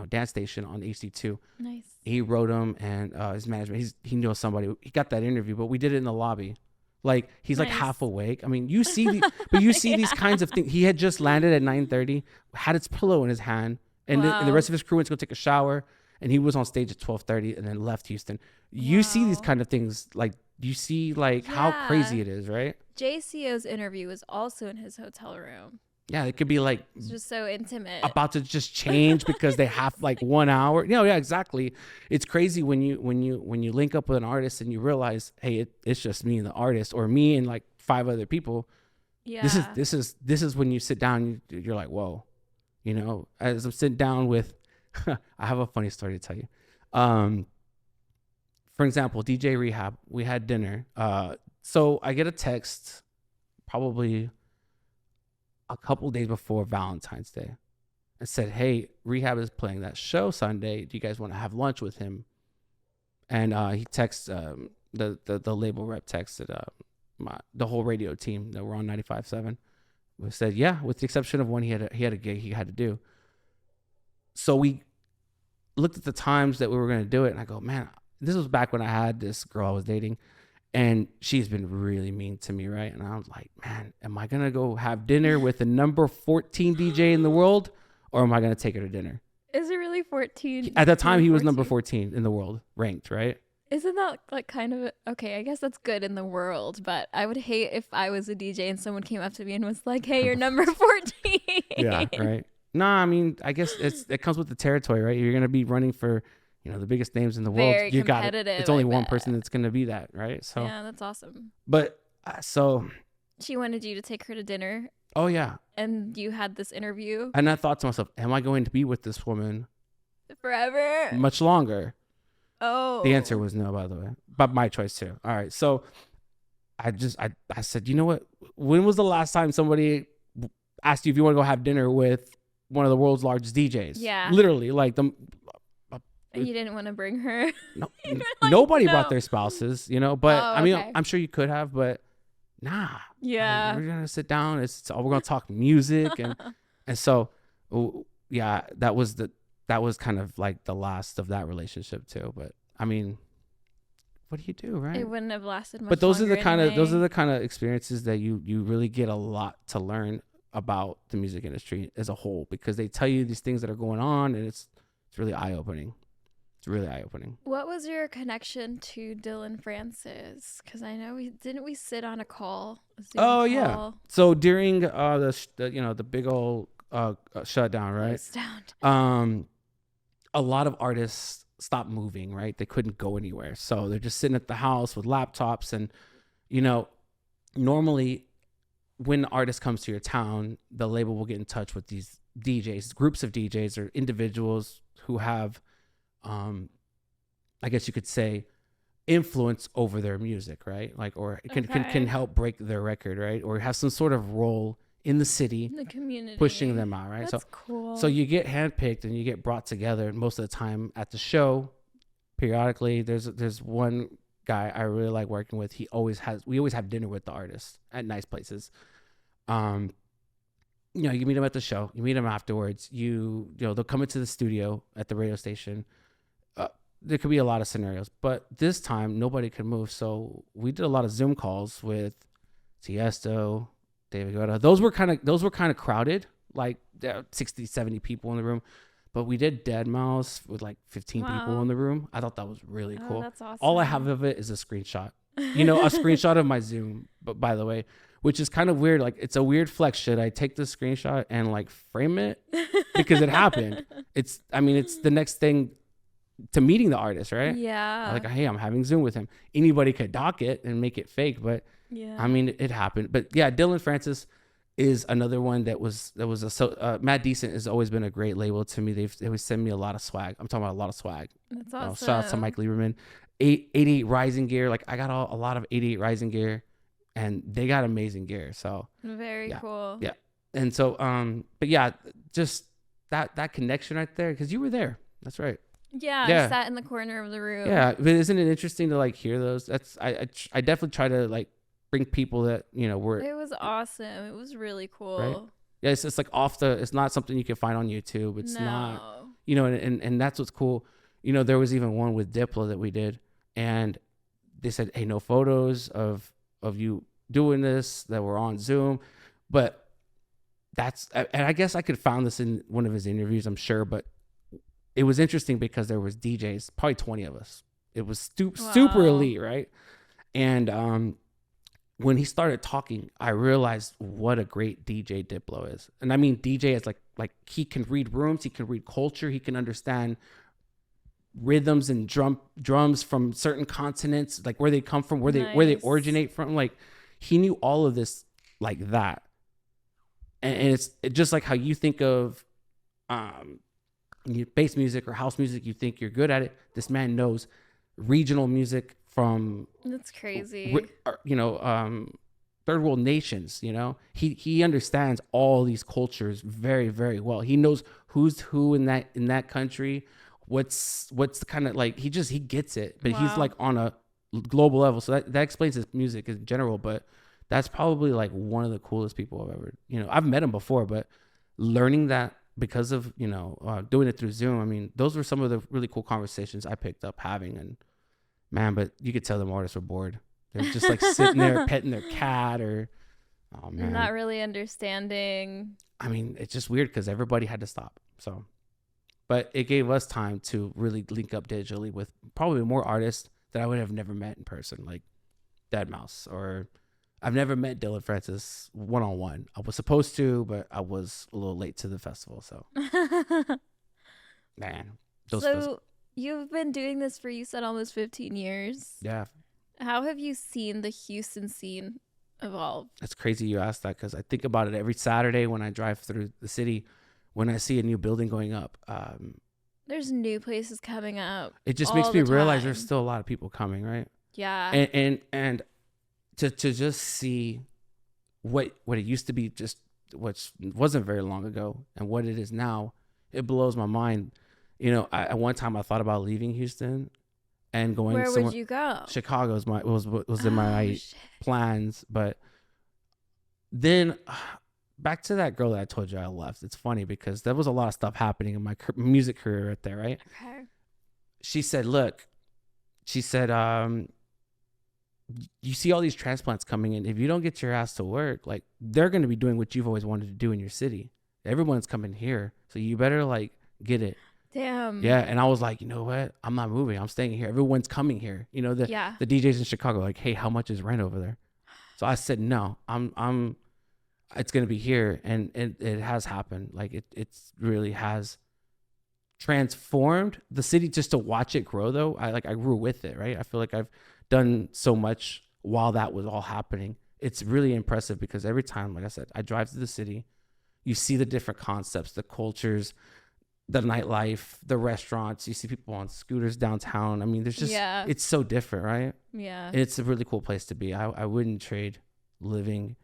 dance station on HD2. Nice. He wrote him, and his management. He knew somebody. He got that interview, but we did it in the lobby. Like, he's like half awake. I mean, you see, but you see these kinds of things. He had just landed at 9:30, had his pillow in his hand. And, and the rest of his crew went to go take a shower, and he was on stage at 12:30 and then left Houston. You see these kind of things, like, you see like how crazy it is, right? JCO's interview was also in his hotel room. Yeah, it could be like, it's just so intimate, about to just change because they have like 1 hour. Yeah, exactly. It's crazy when you link up with an artist and you realize, hey, it's just me and the artist, or me and like 5 other people. Yeah. This is when you sit down, you're like, whoa. As I'm sitting down with, I have a funny story to tell you. For example, DJ Rehab, we had dinner. So I get a text probably a couple days before Valentine's Day. It said, hey, Rehab is playing that show Sunday. Do you guys want to have lunch with him? And he texts, the label rep texted the whole radio team that were on 95.7. We said, yeah, with the exception of one, he had a gig he had to do. So we looked at the times that we were going to do it, and I go, man, this was back when I had this girl I was dating, and she's been really mean to me, right? And I was like, man, am I going to go have dinner with the number 14 DJ in the world, or am I going to take her to dinner? Is it really 14? At the time, he was number 14 in the world, ranked, right? Isn't that like kind of okay? I guess that's good in the world, but I would hate if I was a DJ and someone came up to me and was like, "Hey, you're number 14." Yeah, right. Nah, I mean, I guess it comes with the territory, right? You're gonna be running for, the biggest names in the world. Very competitive. It's only one person that's gonna be that, right? So yeah, that's awesome. But so she wanted you to take her to dinner. Oh yeah. And you had this interview. And I thought to myself, am I going to be with this woman forever? Much longer? Oh. The answer was no, by the way. But my choice too. All right. So I said, you know what? When was the last time somebody asked you if you want to go have dinner with one of the world's largest DJs? Yeah. Literally, like and you didn't want to bring her? No. Like, nobody brought their spouses, but I mean, okay. I'm sure you could have, but nah. Yeah. We're going to sit down. We're going to talk music. And so, yeah, that was kind of like the last of that relationship too. But I mean, what do you do, right? It wouldn't have lasted much. But those are the anyway. kind of experiences that you really get a lot to learn about the music industry as a whole, because they tell you these things that are going on, and it's really eye opening. It's really eye opening. What was your connection to Dylan Francis? Because I know we sit on a call. Oh yeah. So during the big old shutdown, right? A lot of artists stopped moving, right? They couldn't go anywhere. So they're just sitting at the house with laptops. And, normally when an artist comes to your town, the label will get in touch with these DJs, groups of DJs or individuals who have, I guess you could say, influence over their music, right? Like, or it can help break their record, right? Or have some sort of role in the city, in the community, pushing them out, right? That's cool. So you get handpicked and you get brought together most of the time at the show. Periodically, there's one guy I really like working with. We always have dinner with the artists at nice places. You know, you meet them at the show, you meet them afterwards. You know, they'll come into the studio at the radio station. There could be a lot of scenarios, but this time nobody could move. So we did a lot of Zoom calls with Tiesto, David Guetta. Those were kind of crowded, like 60, 70 people in the room. But we did Dead Mouse with like 15 people in the room. I thought that was really cool. That's awesome. All I have of it is a screenshot. You know, a screenshot of my Zoom, but by the way, which is kind of weird. Like, it's a weird flex. Should I take the screenshot and like frame it? Because it happened. It's the next thing to meeting the artist, right? Yeah. Like, hey, I'm having Zoom with him. Anybody could dock it and make it fake, but yeah, I mean, it happened. But yeah, Dylan Francis is another one that was Mad Decent has always been a great label to me. They always send me a lot of swag. I'm talking about a lot of swag. That's awesome. Shout out to Mike Lieberman. 88 Rising gear. Like, I got a lot of 88 Rising gear, and they got amazing gear. So very cool. Yeah. And so, but yeah, just that connection right there, because you were there. That's right. Yeah, I sat in the corner of the room. Yeah, but isn't it interesting to like hear those? That's I definitely try to like bring people that, you know, were. It was awesome. It was really cool. Right? Yeah, it's just like it's not something you can find on YouTube. It's not, you know, and that's what's cool. You know, there was even one with Diplo that we did, and they said, hey, no photos of you doing this, that we're on Zoom. But and I guess I could found this in one of his interviews, I'm sure, but it was interesting because there was DJs, probably 20 of us. It was super elite, right? And when he started talking, I realized what a great DJ Diplo is. And I mean, DJ is like he can read rooms, he can read culture, he can understand rhythms and drums from certain continents, like where they come from, where they originate from. Like, he knew all of this like that. And it's just like how you think of bass music or house music, you think you're good at it. This man knows regional music from, that's crazy, you know, third world nations. You know, he understands all these cultures very, very well. He knows who's who in that country, what's the kind of, like, he gets it. But he's like on a global level, so that explains his music in general. But that's probably like one of the coolest people I've ever, you know, I've met him before, but learning that because of, you know, doing it through Zoom, I mean, those were some of the really cool conversations I picked up having. And man, but you could tell them artists were bored. They're just like sitting there petting their cat, or, oh man, not really understanding. I mean, it's just weird because everybody had to stop. So, but it gave us time to really link up digitally with probably more artists that I would have never met in person, like Deadmau5, or I've never met Dylan Francis one-on-one. I was supposed to, but I was a little late to the festival. So, man. You've been doing this for, you said, almost 15 years. Yeah. How have you seen the Houston scene evolve? It's crazy you asked that, because I think about it every Saturday when I drive through the city, when I see a new building going up. There's new places coming up. It just makes me realize there's still a lot of people coming, right? Yeah. And to just see what it used to be, just which wasn't very long ago, and what it is now, it blows my mind. You know, at one time I thought about leaving Houston and going somewhere. Where would you go? Chicago was in my plans, but then back to that girl that I told you I left. It's funny because there was a lot of stuff happening in my music career right there, right? Okay. She said, look, you see all these transplants coming in. If you don't get your ass to work, like, they're going to be doing what you've always wanted to do in your city. Everyone's coming here. So you better like get it. Damn. Yeah. And I was like, you know what? I'm not moving. I'm staying here. Everyone's coming here. You know, the DJs in Chicago, like, hey, how much is rent over there? So I said, no, it's going to be here. And it has happened. Like, it's really has transformed the city. Just to watch it grow, though, I grew with it, right? I feel like I've done so much while that was all happening. It's really impressive because every time, like I said, I drive to the city, you see the different concepts, the cultures, the nightlife, the restaurants. You see people on scooters downtown. I mean, there's just, it's so different, right? Yeah. And it's a really cool place to be. I wouldn't trade living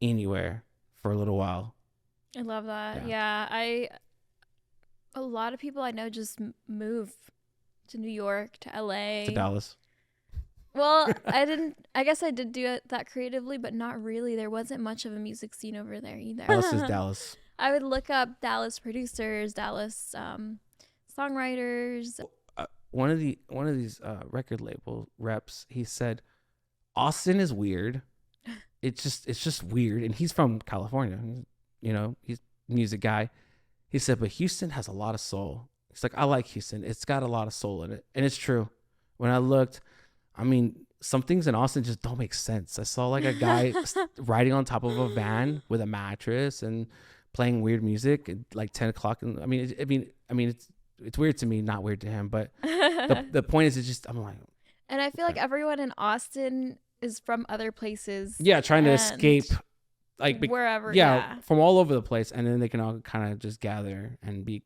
anywhere for a little while. I love that. Yeah. A lot of people I know just move to New York, to LA, to Dallas. Well, I guess I did do it that creatively, but not really. There wasn't much of a music scene over there either. Dallas is Dallas. I would look up Dallas producers, Dallas songwriters. One of these record label reps, he said, Austin is weird. It's just weird. And he's from California. You know, he's a music guy. He said, but Houston has a lot of soul. He's like, I like Houston. It's got a lot of soul in it. And it's true. When I looked, I mean, some things in Austin just don't make sense. I saw like a guy riding on top of a van with a mattress and playing weird music at like 10 o'clock. I mean, it's weird to me, not weird to him. But the point is, it's just, I'm like. And I feel like everyone in Austin is from other places. Yeah, trying to escape. Like wherever. Yeah, from all over the place. And then they can all kind of just gather and be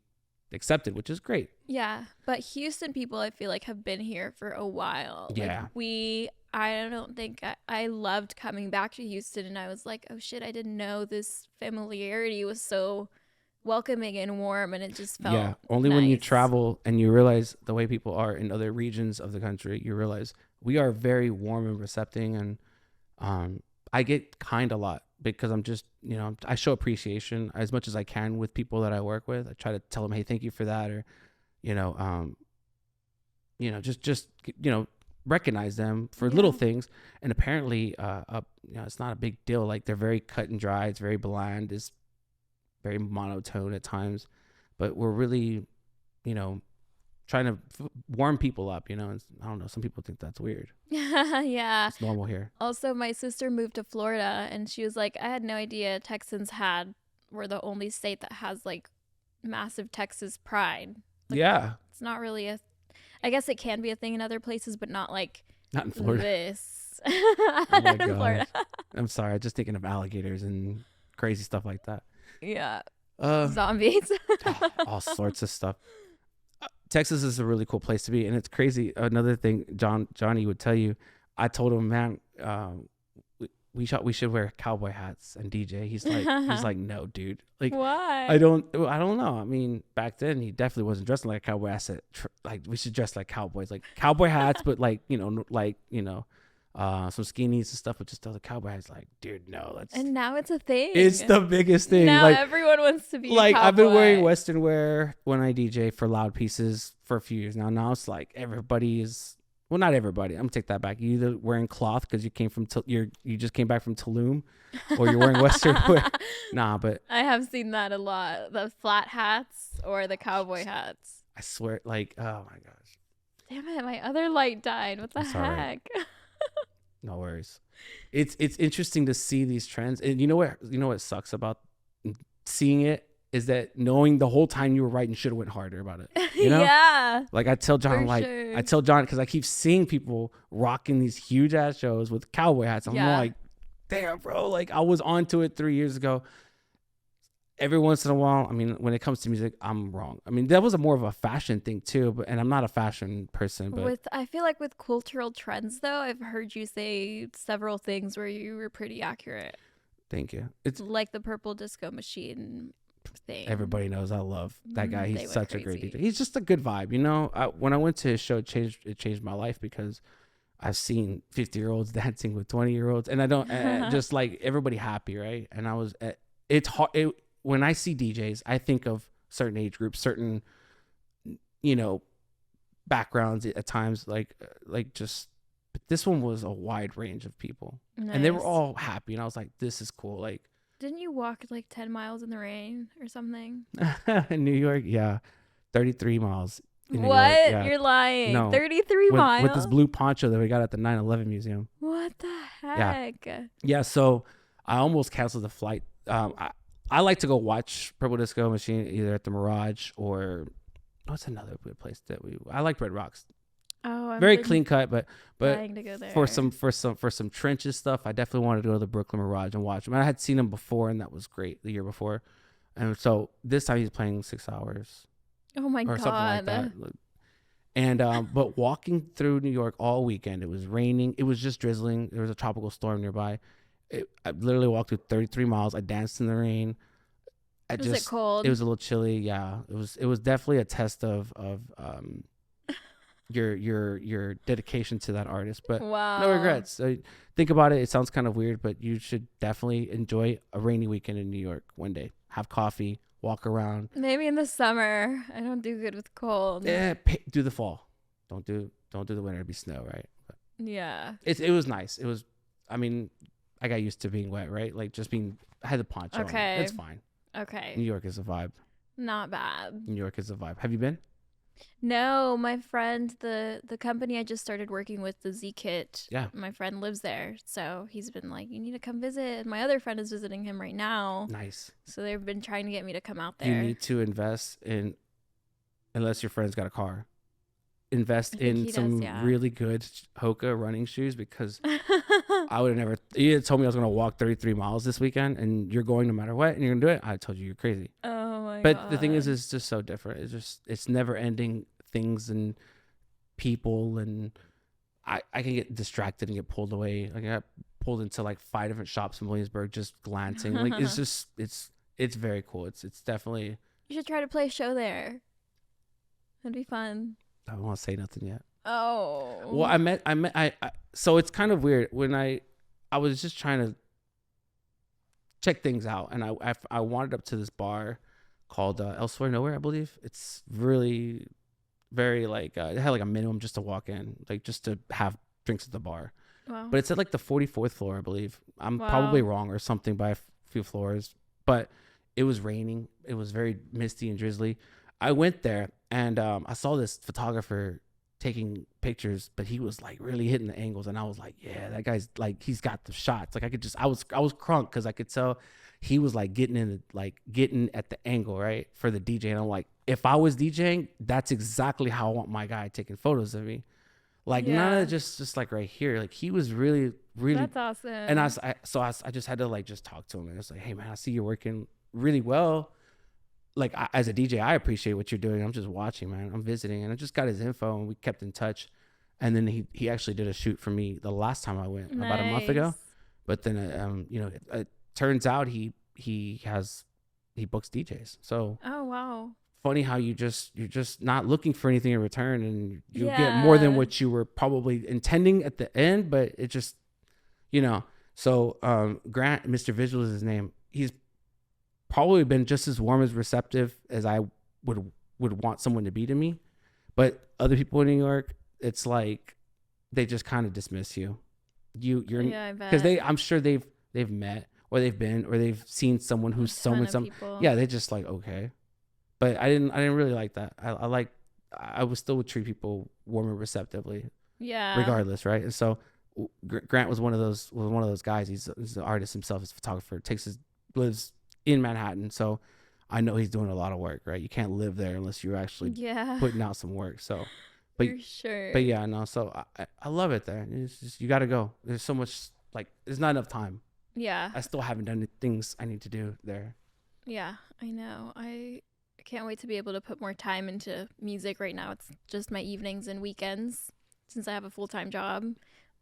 accepted, which is great. Yeah, but Houston people I feel like have been here for a while. Yeah. Like I don't think I loved coming back to Houston, and I was like, oh shit, I didn't know this familiarity was so welcoming and warm, and it just felt only nice. When you travel and you realize the way people are in other regions of the country, you realize we are very warm and receptive. And I get kind a lot because I'm just, you know, I show appreciation as much as I can with people that I work with. I try to tell them, hey, thank you for that, or just recognize them for little things. And apparently it's not a big deal. Like, they're very cut and dry. It's very bland. It's very monotone at times, but we're really, trying to warm people up, and I don't know, some people think that's weird. Yeah, it's normal here. Also, my sister moved to Florida, and she was like, I had no idea Texans were the only state that has like massive Texas pride. Like, it's not really I guess it can be a thing in other places, but not in Florida. This. Oh my God. Florida. I'm sorry, I'm just thinking of alligators and crazy stuff like that. Yeah. Zombies. All sorts of stuff. Texas is a really cool place to be, and it's crazy. Another thing, Johnny would tell you, I told him, man, we should wear cowboy hats and DJ. He's like, no, dude. Like, why? I don't know. I mean, back then he definitely wasn't dressing like a cowboy. I said, like, we should dress like cowboys, like cowboy hats, but some skinnies and stuff, but just the cowboy hats. Like, dude, no, that's. And now it's a thing. It's the biggest thing. Now like, everyone wants to be like, a cowboy. I've been wearing Western wear when I DJ for loud pieces for a few years now. Now it's like everybody is. Well, not everybody. I'm gonna take that back. You either wearing cloth because you came from you just came back from Tulum, or you're wearing Western wear. Nah, but I have seen that a lot. The flat hats or the cowboy hats. I swear, like, oh my gosh. Damn it, my other light died. What the heck? No worries. It's interesting to see these trends, and you know what sucks about seeing it is that knowing the whole time you were right and should have went harder about it. Yeah. Like, I tell John, sure. Because I keep seeing people rocking these huge ass shows with cowboy hats. I'm like, damn, bro. Like, I was onto it 3 years ago. Every once in a while, I mean, when it comes to music, I'm wrong. I mean, that was more of a fashion thing too, and I'm not a fashion person. But I feel like with cultural trends, though, I've heard you say several things where you were pretty accurate. Thank you. It's like the Purple Disco Machine thing. Everybody knows I love that guy. He's such a great DJ. He's just a good vibe. When I went to his show, it changed my life because I've seen 50-year-olds dancing with 20-year-olds, and I don't just like everybody happy, right? And I was it's hard. When I see DJs, I think of certain age groups, certain, backgrounds at times, but this one was a wide range of people. Nice. And they were all happy. And I was like, this is cool. Like, didn't you walk like 10 miles in the rain or something? In New York? Yeah. 33 miles. What? Yeah. You're lying. No. 33 miles? With this blue poncho that we got at the 9/11 museum. What the heck? Yeah. So I almost canceled the flight. I like to go watch Purple Disco Machine either at the Mirage or what's another good place I like Red Rocks. Oh, I'm very clean cut, but dying to go there. for some trenches stuff, I definitely wanted to go to the Brooklyn Mirage and watch him. I had seen him before, and that was great the year before, and so this time he's playing 6 hours. Oh my or something like that. God. And but walking through New York all weekend, it was raining. It was just drizzling. There was a tropical storm nearby. I literally walked through 33 miles. I danced in the rain. Was it It cold? was a little chilly. Yeah, it was definitely a test of your dedication to that artist. But no Wow. regrets. Think about it. It sounds kind of weird, but you should definitely enjoy a rainy weekend in New York one day. Have coffee, walk around. Maybe in the summer. I don't do good with cold. Yeah, do the fall. Don't do the winter. It'd be snow, right? But Yeah. it was nice. It was. I mean, I got used to being wet, right? Like just being. I had the poncho. Okay. On. It's fine. Okay. New York is a vibe. Not bad. New York is a vibe. Have you been? No, my friend, the company I just started working with, the Z Kit. Yeah. My friend lives there, so he's been like, "You need to come visit." And my other friend is visiting him right now, Nice. so they've been trying to get me to come out there. You need to invest in, unless your friend's got a car, invest I think in he some does, yeah. really good Hoka running shoes because I would have never. You told me I was going to walk 33 miles this weekend, and you're going no matter what, and you're going to do it. I told you you're crazy. Oh my god! But the thing is, it's just so different. It's never ending things and people, and I can get distracted and get pulled away. Like I got pulled into like 5 different shops in Williamsburg just glancing. Like it's very cool. It's definitely. You should try to play a show there. It'd be fun. I don't want to say nothing yet. Oh. Well, I so it's kind of weird when I was just trying to check things out, and I wandered up to this bar called Elsewhere Nowhere, I believe. It's really very like it had like a minimum just to walk in, like just to have drinks at the bar. Wow. But it's at like the 44th floor, I believe. I'm Wow. probably wrong or something by a few floors, but it was raining. It was very misty and drizzly. I went there and I saw this photographer taking pictures, but he was like really hitting the angles, and I was like, yeah, that guy's like, he's got the shots. Like I was crunk because I could tell he was like getting at the angle right for the DJ, and I'm like, if I was DJing, that's exactly how I want my guy taking photos of me. Like none of just like right here. Like he was really. That's awesome. And I just had to like just talk to him, and it's like, hey man, I see you're working really well. Like as a DJ, I appreciate what you're doing. I'm just watching, man. I'm visiting, and I just got his info, and we kept in touch. And then he actually did a shoot for me the last time I went about a month ago. But then it turns out he books DJs. So oh wow. Funny how you're just not looking for anything in return, and you get more than what you were probably intending at the end, but it just so Grant, Mr. Visual is his name. He's probably been just as warm as receptive as I would want someone to be to me. But other people in New York, it's like they just kind of dismiss you're because I'm sure they've met or they've been or they've seen someone who's someone yeah, they just like, okay. But I didn't really like that. I would still treat people warm and receptively. Yeah. Regardless, right? And so Grant was one of those guys. He's an artist himself, he's a photographer, lives in Manhattan. So I know he's doing a lot of work, right? You can't live there unless you're actually putting out some work. So but for sure. But yeah, no, so I love it there. It's just, you gotta go. There's so much, like, there's not enough time. Yeah. I still haven't done the things I need to do there. Yeah, I know. I can't wait to be able to put more time into music. Right now it's just my evenings and weekends since I have a full-time job,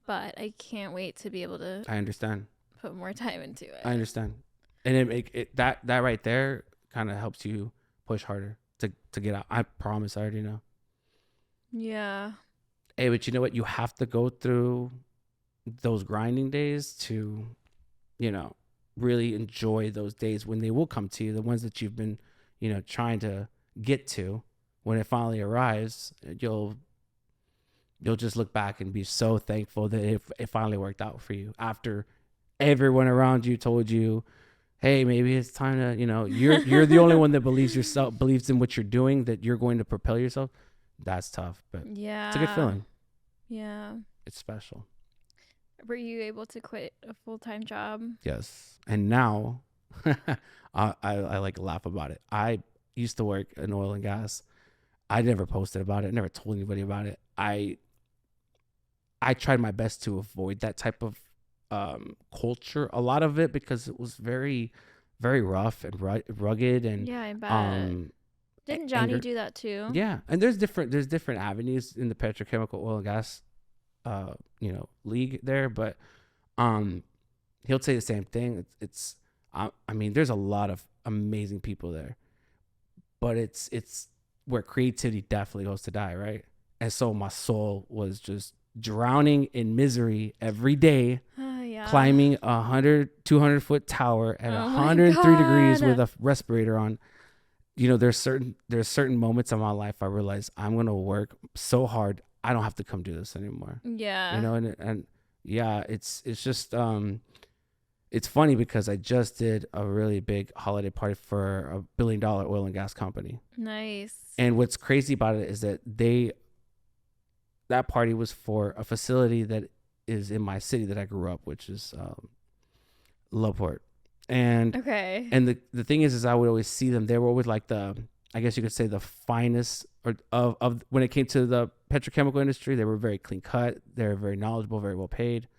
but I can't wait to be able to I understand. Put more time into it. I understand. And that right there kind of helps you push harder to get out. I promise, I already know. Yeah. Hey, but you know what? You have to go through those grinding days to, really enjoy those days when they will come to you, the ones that you've been, trying to get to. When it finally arrives, you'll just look back and be so thankful that it finally worked out for you after everyone around you told you, hey, maybe it's time to, you're the only one that believes in what you're doing, that you're going to propel yourself. That's tough, but yeah, it's a good feeling. Yeah. It's special. Were you able to quit a full-time job? Yes. And now I like laugh about it. I used to work in oil and gas. I never posted about it, never told anybody about it. I tried my best to avoid that type of culture, a lot of it, because it was very, very rough and rugged, and yeah, I bet. Didn't Johnny do that too? Yeah, and there's different avenues in the petrochemical oil and gas, league there, but he'll say the same thing. I mean, there's a lot of amazing people there, but it's where creativity definitely goes to die, right? And so my soul was just drowning in misery every day, Yeah. climbing 200-foot tower at Oh my 103 degrees God. with a respirator on. There's certain moments in my life I realize I'm gonna work so hard I don't have to come do this anymore. Yeah. And yeah, it's just it's funny because I just did a really big holiday party for a $1 billion oil and gas company. Nice. And what's crazy about it is that that party was for a facility that is in my city that I grew up, which is Loveport. And okay. And the thing is I would always see them. They were always like I guess you could say the finest of when it came to the petrochemical industry. They were very clean cut. They were very knowledgeable, very well paid.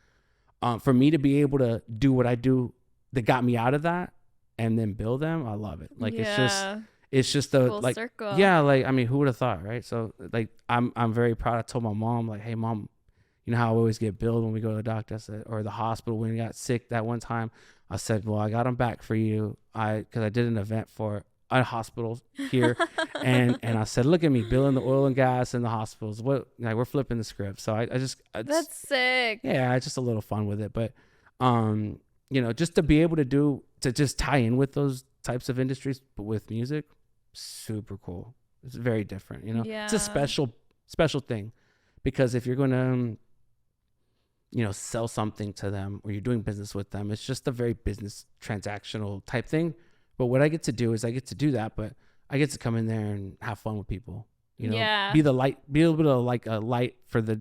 For me to be able to do what I do that got me out of that and then build them, I love it. Like it's just a full circle. Yeah, like I mean, who would have thought, right? So like I'm very proud. I told my mom, like, hey mom, you know how I always get billed when we go to the doctor? I said, or the hospital when we got sick that one time. I said, well, I got them back for you. Because I did an event for a hospital here. and I said, look at me billing the oil and gas in the hospitals. We're flipping the script. So I that's sick. Yeah, it's just a little fun with it. But, just to be able to just tie in with those types of industries, but with music, super cool. It's very different, Yeah. It's a special thing, because if you're going to, sell something to them or you're doing business with them, it's just a very business transactional type thing. But what I get to do is I get to do that, but I get to come in there and have fun with people, Yeah. be a little bit of like a light for the,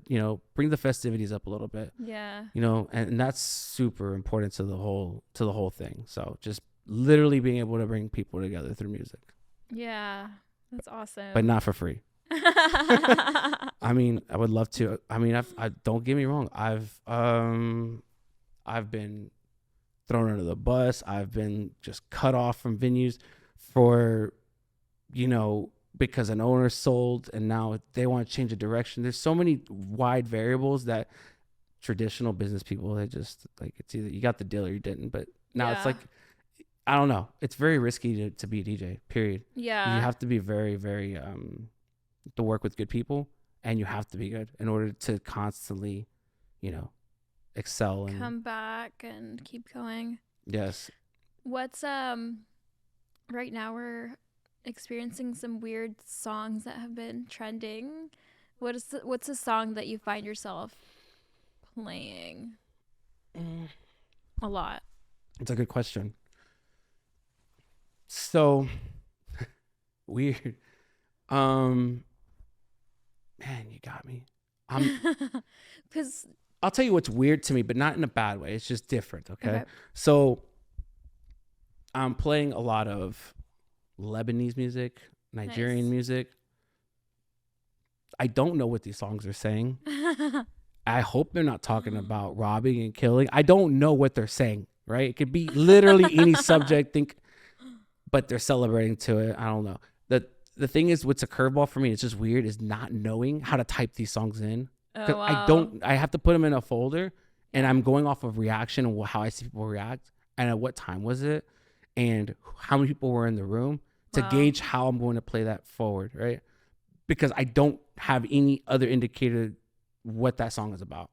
bring the festivities up a little bit. Yeah. And that's super important to the whole thing. So just literally being able to bring people together through music. Yeah. That's awesome. But not for free. I mean, I would love to. I mean, I don't get me wrong. I've been thrown under the bus. I've been just cut off from venues for, because an owner sold and now they want to change the direction. There's so many wide variables that traditional business people, they just like, it's either you got the deal or you didn't. But now it's like, I don't know. It's very risky to be a DJ, period. Yeah. You have to be very, very, to work with good people, and you have to be good in order to constantly, excel and come back and keep going. Yes. What's right now we're experiencing some weird songs that have been trending. What's a song that you find yourself playing a lot? It's a good question. So weird. Man, you got me. Because I'll tell you what's weird to me, but not in a bad way. It's just different. Okay. So I'm playing a lot of Lebanese music, Nigerian music. I don't know what these songs are saying. I hope they're not talking about robbing and killing. I don't know what they're saying, right? It could be literally any subject, but they're celebrating to it. I don't know. The thing is, what's a curveball for me, it's just weird, is not knowing how to type these songs in. Oh, wow. I have to put them in a folder, and I'm going off of reaction and how I see people react, and at what time was it, and how many people were in the room to gauge how I'm going to play that forward, right? Because I don't have any other indicator what that song is about.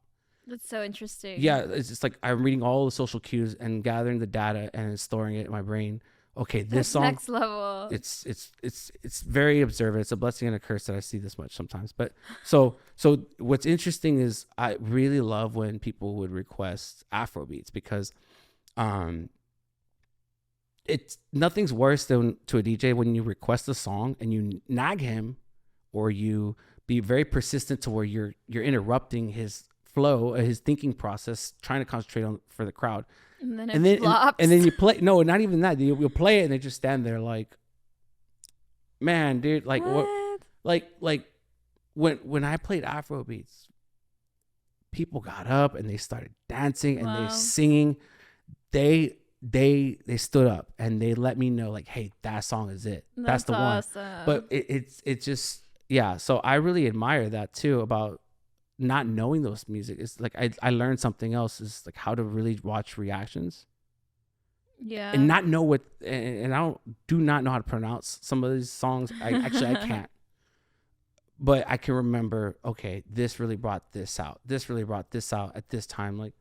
That's so interesting. Yeah, it's just like I'm reading all the social cues and gathering the data and storing it in my brain. Okay, this song, next level. It's very observant. It's a blessing and a curse that I see this much sometimes. But so what's interesting is I really love when people would request Afro beats, because it's nothing's worse than to a DJ when you request a song and you nag him, or you be very persistent to where you're interrupting his flow, his thinking process, trying to concentrate on for the crowd. And then it flops. And then you play. No, not even that. You'll play it and they just stand there like, man, dude, like what? Like when I played Afro beats, people got up and they started dancing and they're singing. They they stood up and they let me know, like, hey, that song is it. That's the awesome. one. But it's just, yeah. So I really admire that too, about not knowing those music. It's like I learned something else, is like how to really watch reactions Yeah. and not know what, and I do not know how to pronounce some of these songs. I can't. But I can remember, okay, this really brought this out. This really brought this out at this time. Like,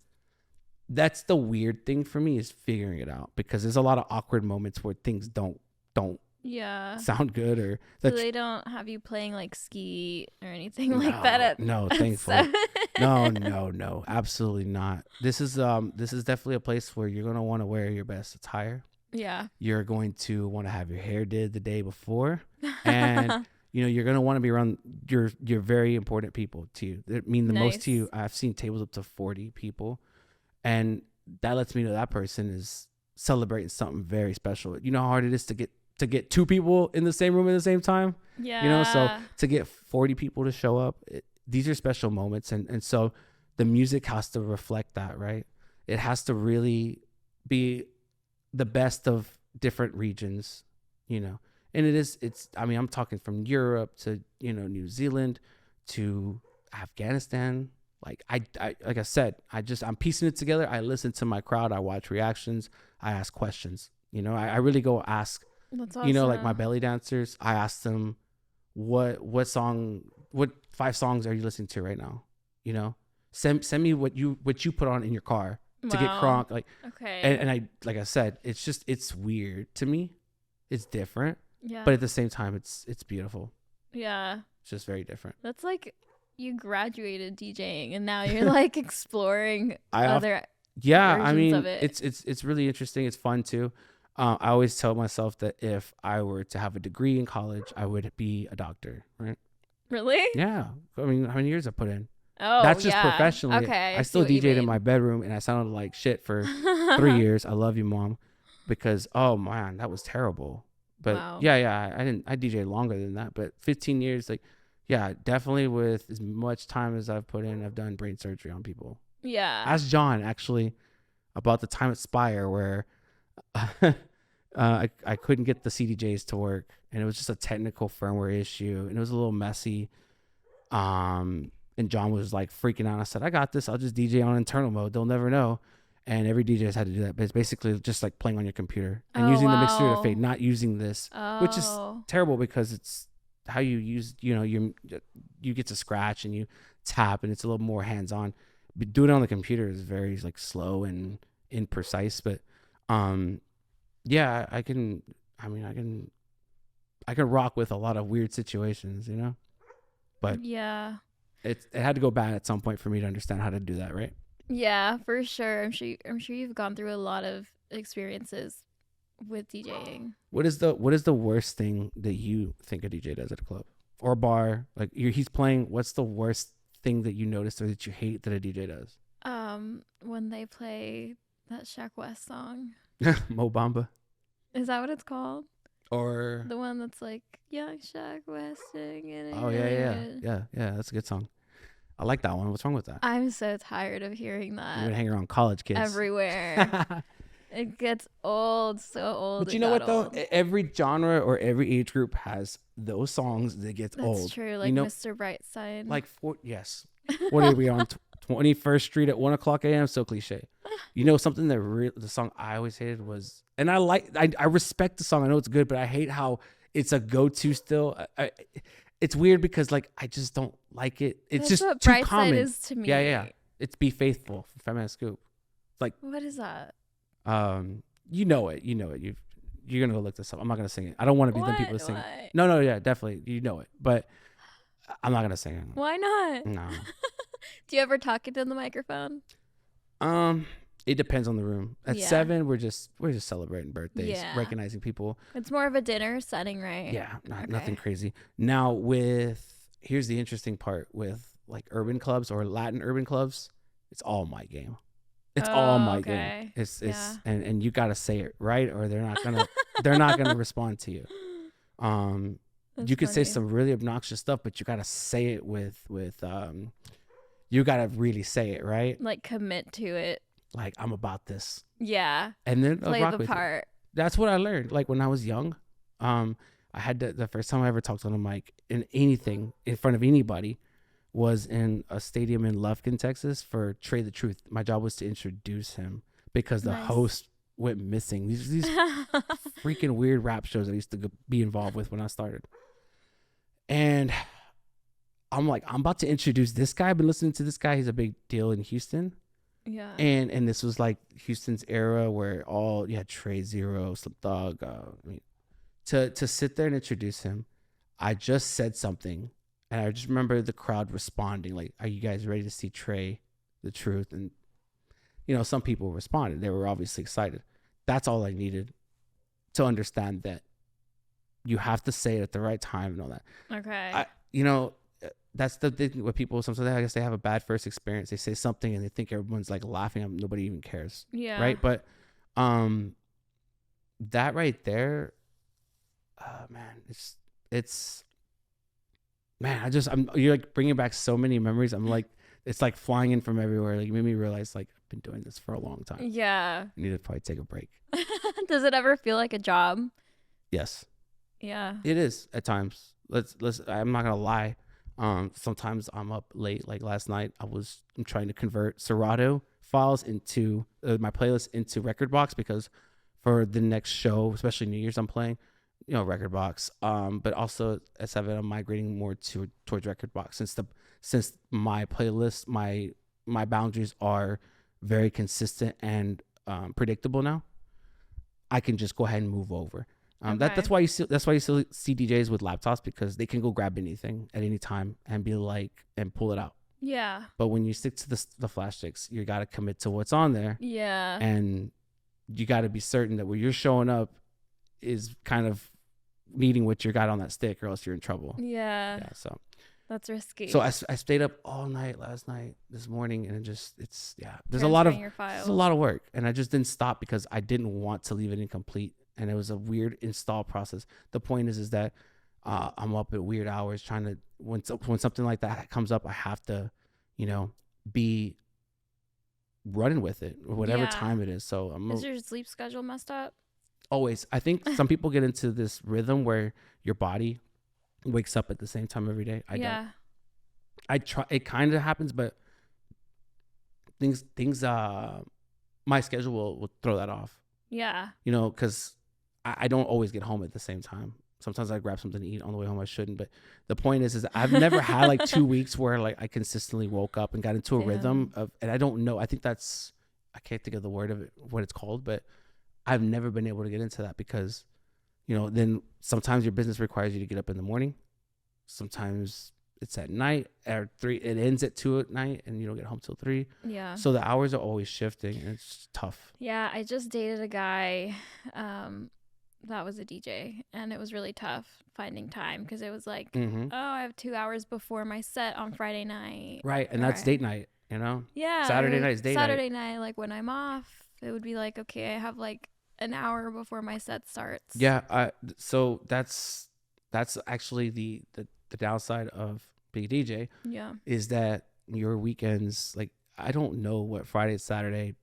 that's the weird thing for me, is figuring it out, because there's a lot of awkward moments where things don't Yeah. sound good, or So they don't have you playing like ski or anything like that at no, at thankfully. 7? No, absolutely not. This is definitely a place where you're gonna want to wear your best attire. Yeah. You're going to want to have your hair did the day before, and you're gonna want to be around your very important people to you. That mean the most to you. I've seen tables up to 40 people, and that lets me know that person is celebrating something very special. You know how hard it is to get 2 people in the same room at the same time? Yeah. So to get 40 people to show up, these are special moments. And so the music has to reflect that, right? It has to really be the best of different regions, and I'm talking from Europe to, New Zealand to Afghanistan. Like like I said, I'm piecing it together. I listen to my crowd. I watch reactions. I ask questions. I really go ask. That's awesome. Like my belly dancers, I ask them, what 5 songs are you listening to right now? Send me what you put on in your car to get crunk. Like, okay. And I, like I said, it's weird to me. It's different. Yeah. But at the same time, it's beautiful. Yeah. It's just very different. That's like, you graduated DJing and now you're like exploring other versions of it. It's really interesting. It's fun too. I always tell myself that if I were to have a degree in college, I would be a doctor, right? Really? Yeah. I mean, how many years I put in? Oh, that's just professionally. Okay. I still DJ'd in my bedroom, and I sounded like shit for 3 years. I love you, Mom, because, oh man, that was terrible. But wow. yeah, I DJ'd longer than that, but 15 years, like, yeah, definitely with as much time as I've put in, I've done brain surgery on people. Yeah. Ask John, actually, about the time at Spire where I couldn't get the CDJs to work, and it was just a technical firmware issue, and it was a little messy. And John was like freaking out. I said, I got this. I'll just DJ on internal mode. They'll never know. And every DJ has had to do that. But it's basically just like playing on your computer and using the mixer to fade, not using this, which is terrible because it's how you use, you get to scratch and you tap, and it's a little more hands-on. But doing it on the computer is very like slow and imprecise. But yeah, I can rock with a lot of weird situations, but yeah, it had to go bad at some point for me to understand how to do that, right? Yeah, for sure. I'm sure you've gone through a lot of experiences with DJing. What is the worst thing that you think a DJ does at a club or a bar? Like he's playing, what's the worst thing that you noticed or that you hate that a DJ does? When they play that Shaq West song. Mo Bamba. Is that what it's called? Or the one that's like Young Shaq West singing. Oh yeah. That's a good song. I like that one. What's wrong with that? I'm so tired of hearing that. You're gonna hang around college kids everywhere. It gets old, so old. But you know what though? Every genre or every age group has those songs that gets old. That's true. Like Mr. Brightside. Like yes. What are we on? 21st Street at 1:00 a.m. So cliche. Something that the song I always hated was, and I respect the song. I know it's good, but I hate how it's a go-to still. It's weird because like I just don't like it. It's That's just what too Brightside common. Is to me. Yeah. It's Be Faithful from Fat Man Scoop. Like what is that? You know it. You're gonna go look this up. I'm not gonna sing it. I don't want to be the people that sing it. No, yeah, definitely. You know it, but I'm not gonna sing it. Why not? No. Do you ever talk into the microphone? It depends on the room. At 7, we're just celebrating birthdays, recognizing people. It's more of a dinner setting, right? Yeah, nothing crazy. Now here's the interesting part with like urban clubs or Latin urban clubs, it's all my game. It's all my game. It's and you gotta say it right or they're not gonna respond to you. You could say some really obnoxious stuff, but you gotta say it with you gotta really say it right. Like commit to it. Yeah. I'm about this. Yeah. And then I'll Play rock the with it. part. That's what I learned. Like when I was young, I had the first time I ever talked on a mic in anything in front of anybody was in a stadium in Lufkin, Texas for Trey the Truth. My job was to introduce him because the Nice. host went missing. These freaking weird rap shows I used to be involved with when I started. And I'm like, I'm about to introduce this guy. I've been listening to this guy. He's a big deal in Houston. Yeah. And this was like Houston's era where you had Trey Zero, Slim Thug. To sit there and introduce him, I just said something, and I just remember the crowd responding, like, "Are you guys ready to see Trey the Truth?" And some people responded. They were obviously excited. That's all I needed to understand that you have to say it at the right time and all that. Okay. That's the thing with people. Sometimes I guess they have a bad first experience. They say something and they think everyone's like laughing at them. Nobody even cares. Yeah. Right. But that right there, man, it's man. You're like bringing back so many memories. I'm like, it's like flying in from everywhere. Like you made me realize like I've been doing this for a long time. Yeah. I need to probably take a break. Does it ever feel like a job? Yes. Yeah. It is at times. I'm not gonna lie. Sometimes I'm up late. Like last night, I'm trying to convert Serato files into my playlist into Record Box because for the next show, especially New Year's, I'm playing, Record Box. But also at 7, I'm migrating more towards Record Box since my playlist, my boundaries are very consistent and predictable now. I can just go ahead and move over. That's why you see DJs with laptops because they can go grab anything at any time and be like and pull it out. Yeah. But when you stick to the flash sticks, you got to commit to what's on there. Yeah. And you got to be certain that where you're showing up is kind of meeting what you got on that stick, or else you're in trouble. Yeah. Yeah. So that's risky. So I stayed up all night last night, this morning, and there's a lot of work, and I just didn't stop because I didn't want to leave it incomplete. And it was a weird install process. The point is that I'm up at weird hours trying to when something like that comes up, I have to, be running with it or whatever time it is. So is your sleep schedule messed up? Always. I think some people get into this rhythm where your body wakes up at the same time every day. I don't. I try. It kind of happens, but things. My schedule will throw that off. Yeah. Because I don't always get home at the same time. Sometimes I grab something to eat on the way home. I shouldn't. But the point is I've never had like 2 weeks where like I consistently woke up and got into a rhythm of, and I don't know. I think I can't think of the word of it, what it's called, but I've never been able to get into that because, then sometimes your business requires you to get up in the morning. Sometimes it's at night at 3. It ends at 2 at night and you don't get home till 3. Yeah. So the hours are always shifting and it's tough. Yeah. I just dated a guy that was a DJ and it was really tough finding time because it was like, I have 2 hours before my set on Friday night. Right. And that's date night, Yeah. Saturday night is date night. Saturday night, like when I'm off, it would be like, okay, I have like an hour before my set starts. Yeah. So that's actually the downside of being a DJ. Yeah. Is that your weekends, like, I don't know what Friday, Saturday,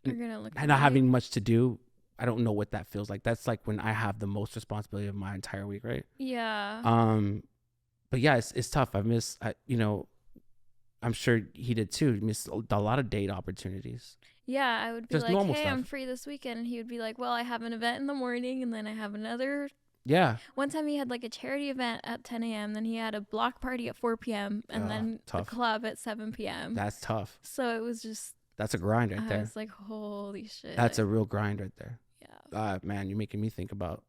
you're gonna look not having much to do. I don't know what that feels like. That's like when I have the most responsibility of my entire week, right? Yeah. But yeah, it's tough. I'm sure he did too. Missed a lot of date opportunities. Yeah, I would be Just like, hey, stuff. I'm free this weekend. And he would be like, well, I have an event in the morning and then I have another. Yeah. One time he had like a charity event at 10 a.m. Then he had a block party at 4 p.m. And then a club at 7 p.m. That's tough. So it was just. That's a grind right there. I was like, holy shit. That's a real grind right there. Yeah. Man, you're making me think about,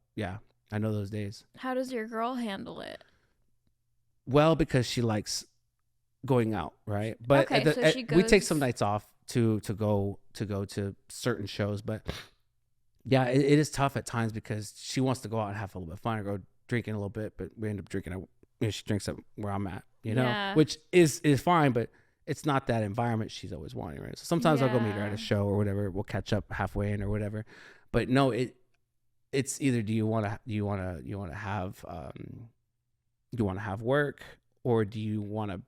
I know those days. How does your girl handle it? Well, because she likes going out, right? But okay, so she goes... we take some nights off to go to certain shows, but yeah, it is tough at times because she wants to go out and have a little bit of fun or go drinking a little bit, but we end up drinking. She drinks at where I'm at, which is fine, but it's not that environment she's always wanting, right? So sometimes I'll go meet her at a show or whatever. We'll catch up halfway in or whatever. But no, it's either do you want to have work, or do you want to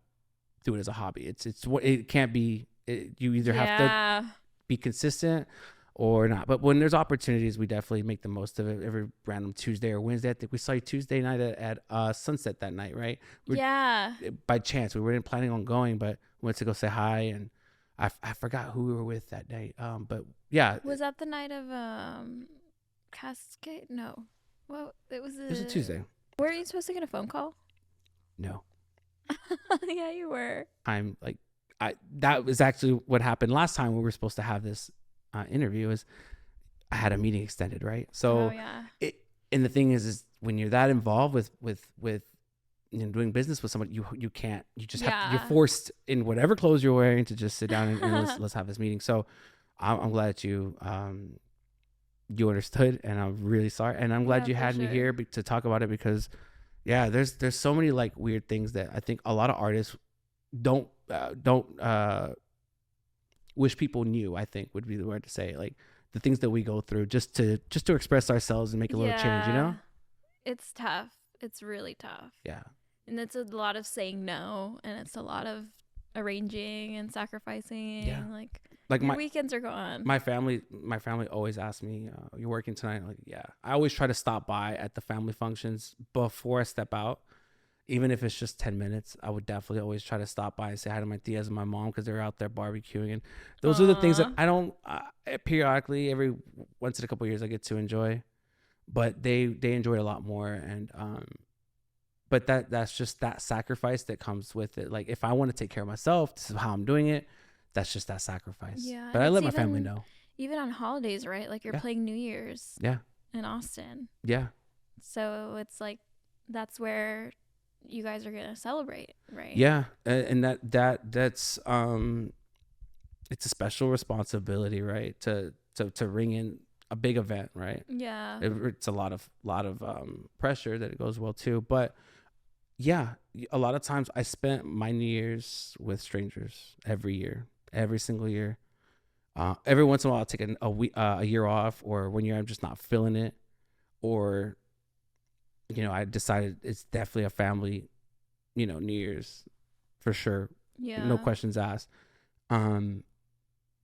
do it as a hobby? It can't be. You either have to be consistent or not. But when there's opportunities, we definitely make the most of it. Every random Tuesday or Wednesday. I think we saw you Tuesday night at Sunset that night, right? Yeah. By chance, we weren't planning on going, but went to go say hi, and I forgot who we were with that day. But yeah, Was that the night of Cascade? No. Well, it was it was a Tuesday. Were you supposed to get a phone call? No, Yeah, you were. I'm like, that was actually what happened last time we were supposed to have this interview. Is I had a meeting extended, right? So yeah. And the thing is when you're that involved with doing business with someone, you can't, you just have to, you're forced in whatever clothes you're wearing to just sit down and let's have this meeting. So I'm glad that you understood, and I'm really sorry, and I'm glad you had me here to talk about it, because there's so many like weird things that I think a lot of artists don't wish people knew, I think would be the word to say, like the things that we go through just to express ourselves and make a little change, It's tough. It's really tough. Yeah. And it's a lot of saying no, and it's a lot of arranging and sacrificing. Yeah. Like my weekends are gone. My family always asks me, "You're working tonight?" I'm like, yeah. I always try to stop by at the family functions before I step out, even if it's just 10 minutes. I would definitely always try to stop by and say hi to my tias and my mom, because they're out there barbecuing, and those are the things that I don't periodically, every once in a couple of years, I get to enjoy, but they enjoy it a lot more. And but that's just that sacrifice that comes with it. Like if I want to take care of myself, this is how I'm doing it. That's just that sacrifice. Yeah, but I let my family know. Even on holidays, right? Like you're playing New Year's. Yeah. In Austin. Yeah. So it's like that's where you guys are gonna celebrate, right? Yeah, and that's it's a special responsibility, right? To ring in a big event, right? Yeah. It's a lot of pressure that it goes well too, but yeah, a lot of times I spent my New Year's with strangers every single year. Every once in a while I'll take a year off, or one year I'm just not feeling it, or I decided it's definitely a family, New Year's for sure. Yeah. No questions asked. But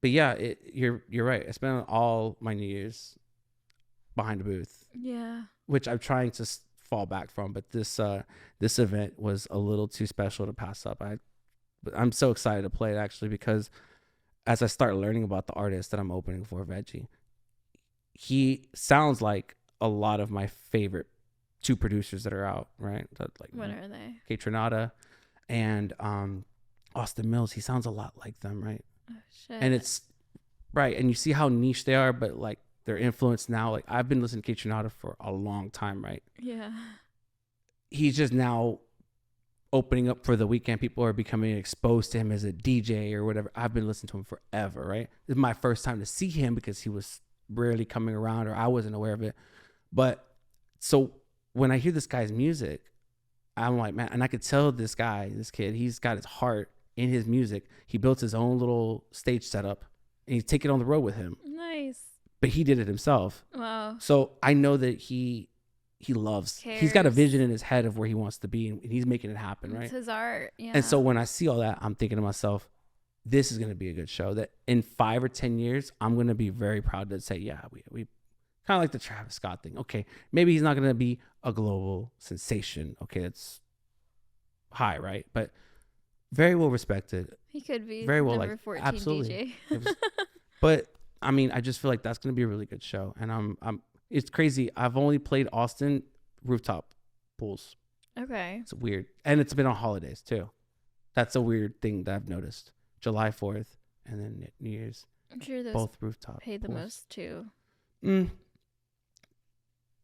yeah, you're right. I spent all my New Year's behind a booth. Yeah. Which I'm trying to fall back from, but this event was a little too special to pass up. I'm so excited to play it, actually, because as I start learning about the artist that I'm opening for, Veggie, he sounds like a lot of my favorite two producers that are out, right? What are they? Kate Trinata and Austin Mills. He sounds a lot like them, right? Oh, shit. And it's right, and you see how niche they are, but like their influence now. Like I've been listening to Kate Trinata for a long time, right? Yeah. He's just now opening up for the weekend. People are becoming exposed to him as a DJ or whatever. I've been listening to him forever, right? This is my first time to see him because he was rarely coming around, or I wasn't aware of it. But so when I hear this guy's music, I'm like, man, and I could tell this kid, he's got his heart in his music. He built his own little stage setup, and he's taking it on the road with him. Nice. But he did it himself. Wow. So I know that he he's got a vision in his head of where he wants to be, and he's making it happen, right? It's his art. Yeah. And so when I see all that, I'm thinking to myself, this is going to be a good show that in 5 or 10 years, I'm going to be very proud to say, yeah, we kind of like the Travis Scott thing. Okay, maybe he's not going to be a global sensation. Okay, that's high, right? But very well respected. He could be very well, number 14 absolutely. DJ. But I mean, I just feel like that's going to be a really good show, and I'm. It's crazy. I've only played Austin rooftop pools. Okay. It's weird, and it's been on holidays too. That's a weird thing that I've noticed. July 4th and then New Year's. I'm sure those both rooftop pay the pools. most too.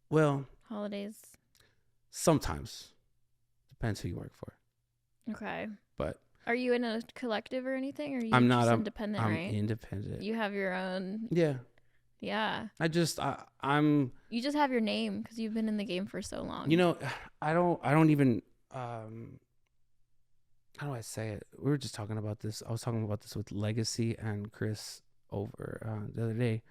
Well, holidays. Sometimes. Depends who you work for. Okay. But are you in a collective or anything? Or are you I'm not independent, I'm right? independent. You have your own. Yeah. Yeah. I'm You just have your name because you've been in the game for so long. I don't even how do I say it? We were just talking about this. I was talking about this with Legacy and Chris over the other day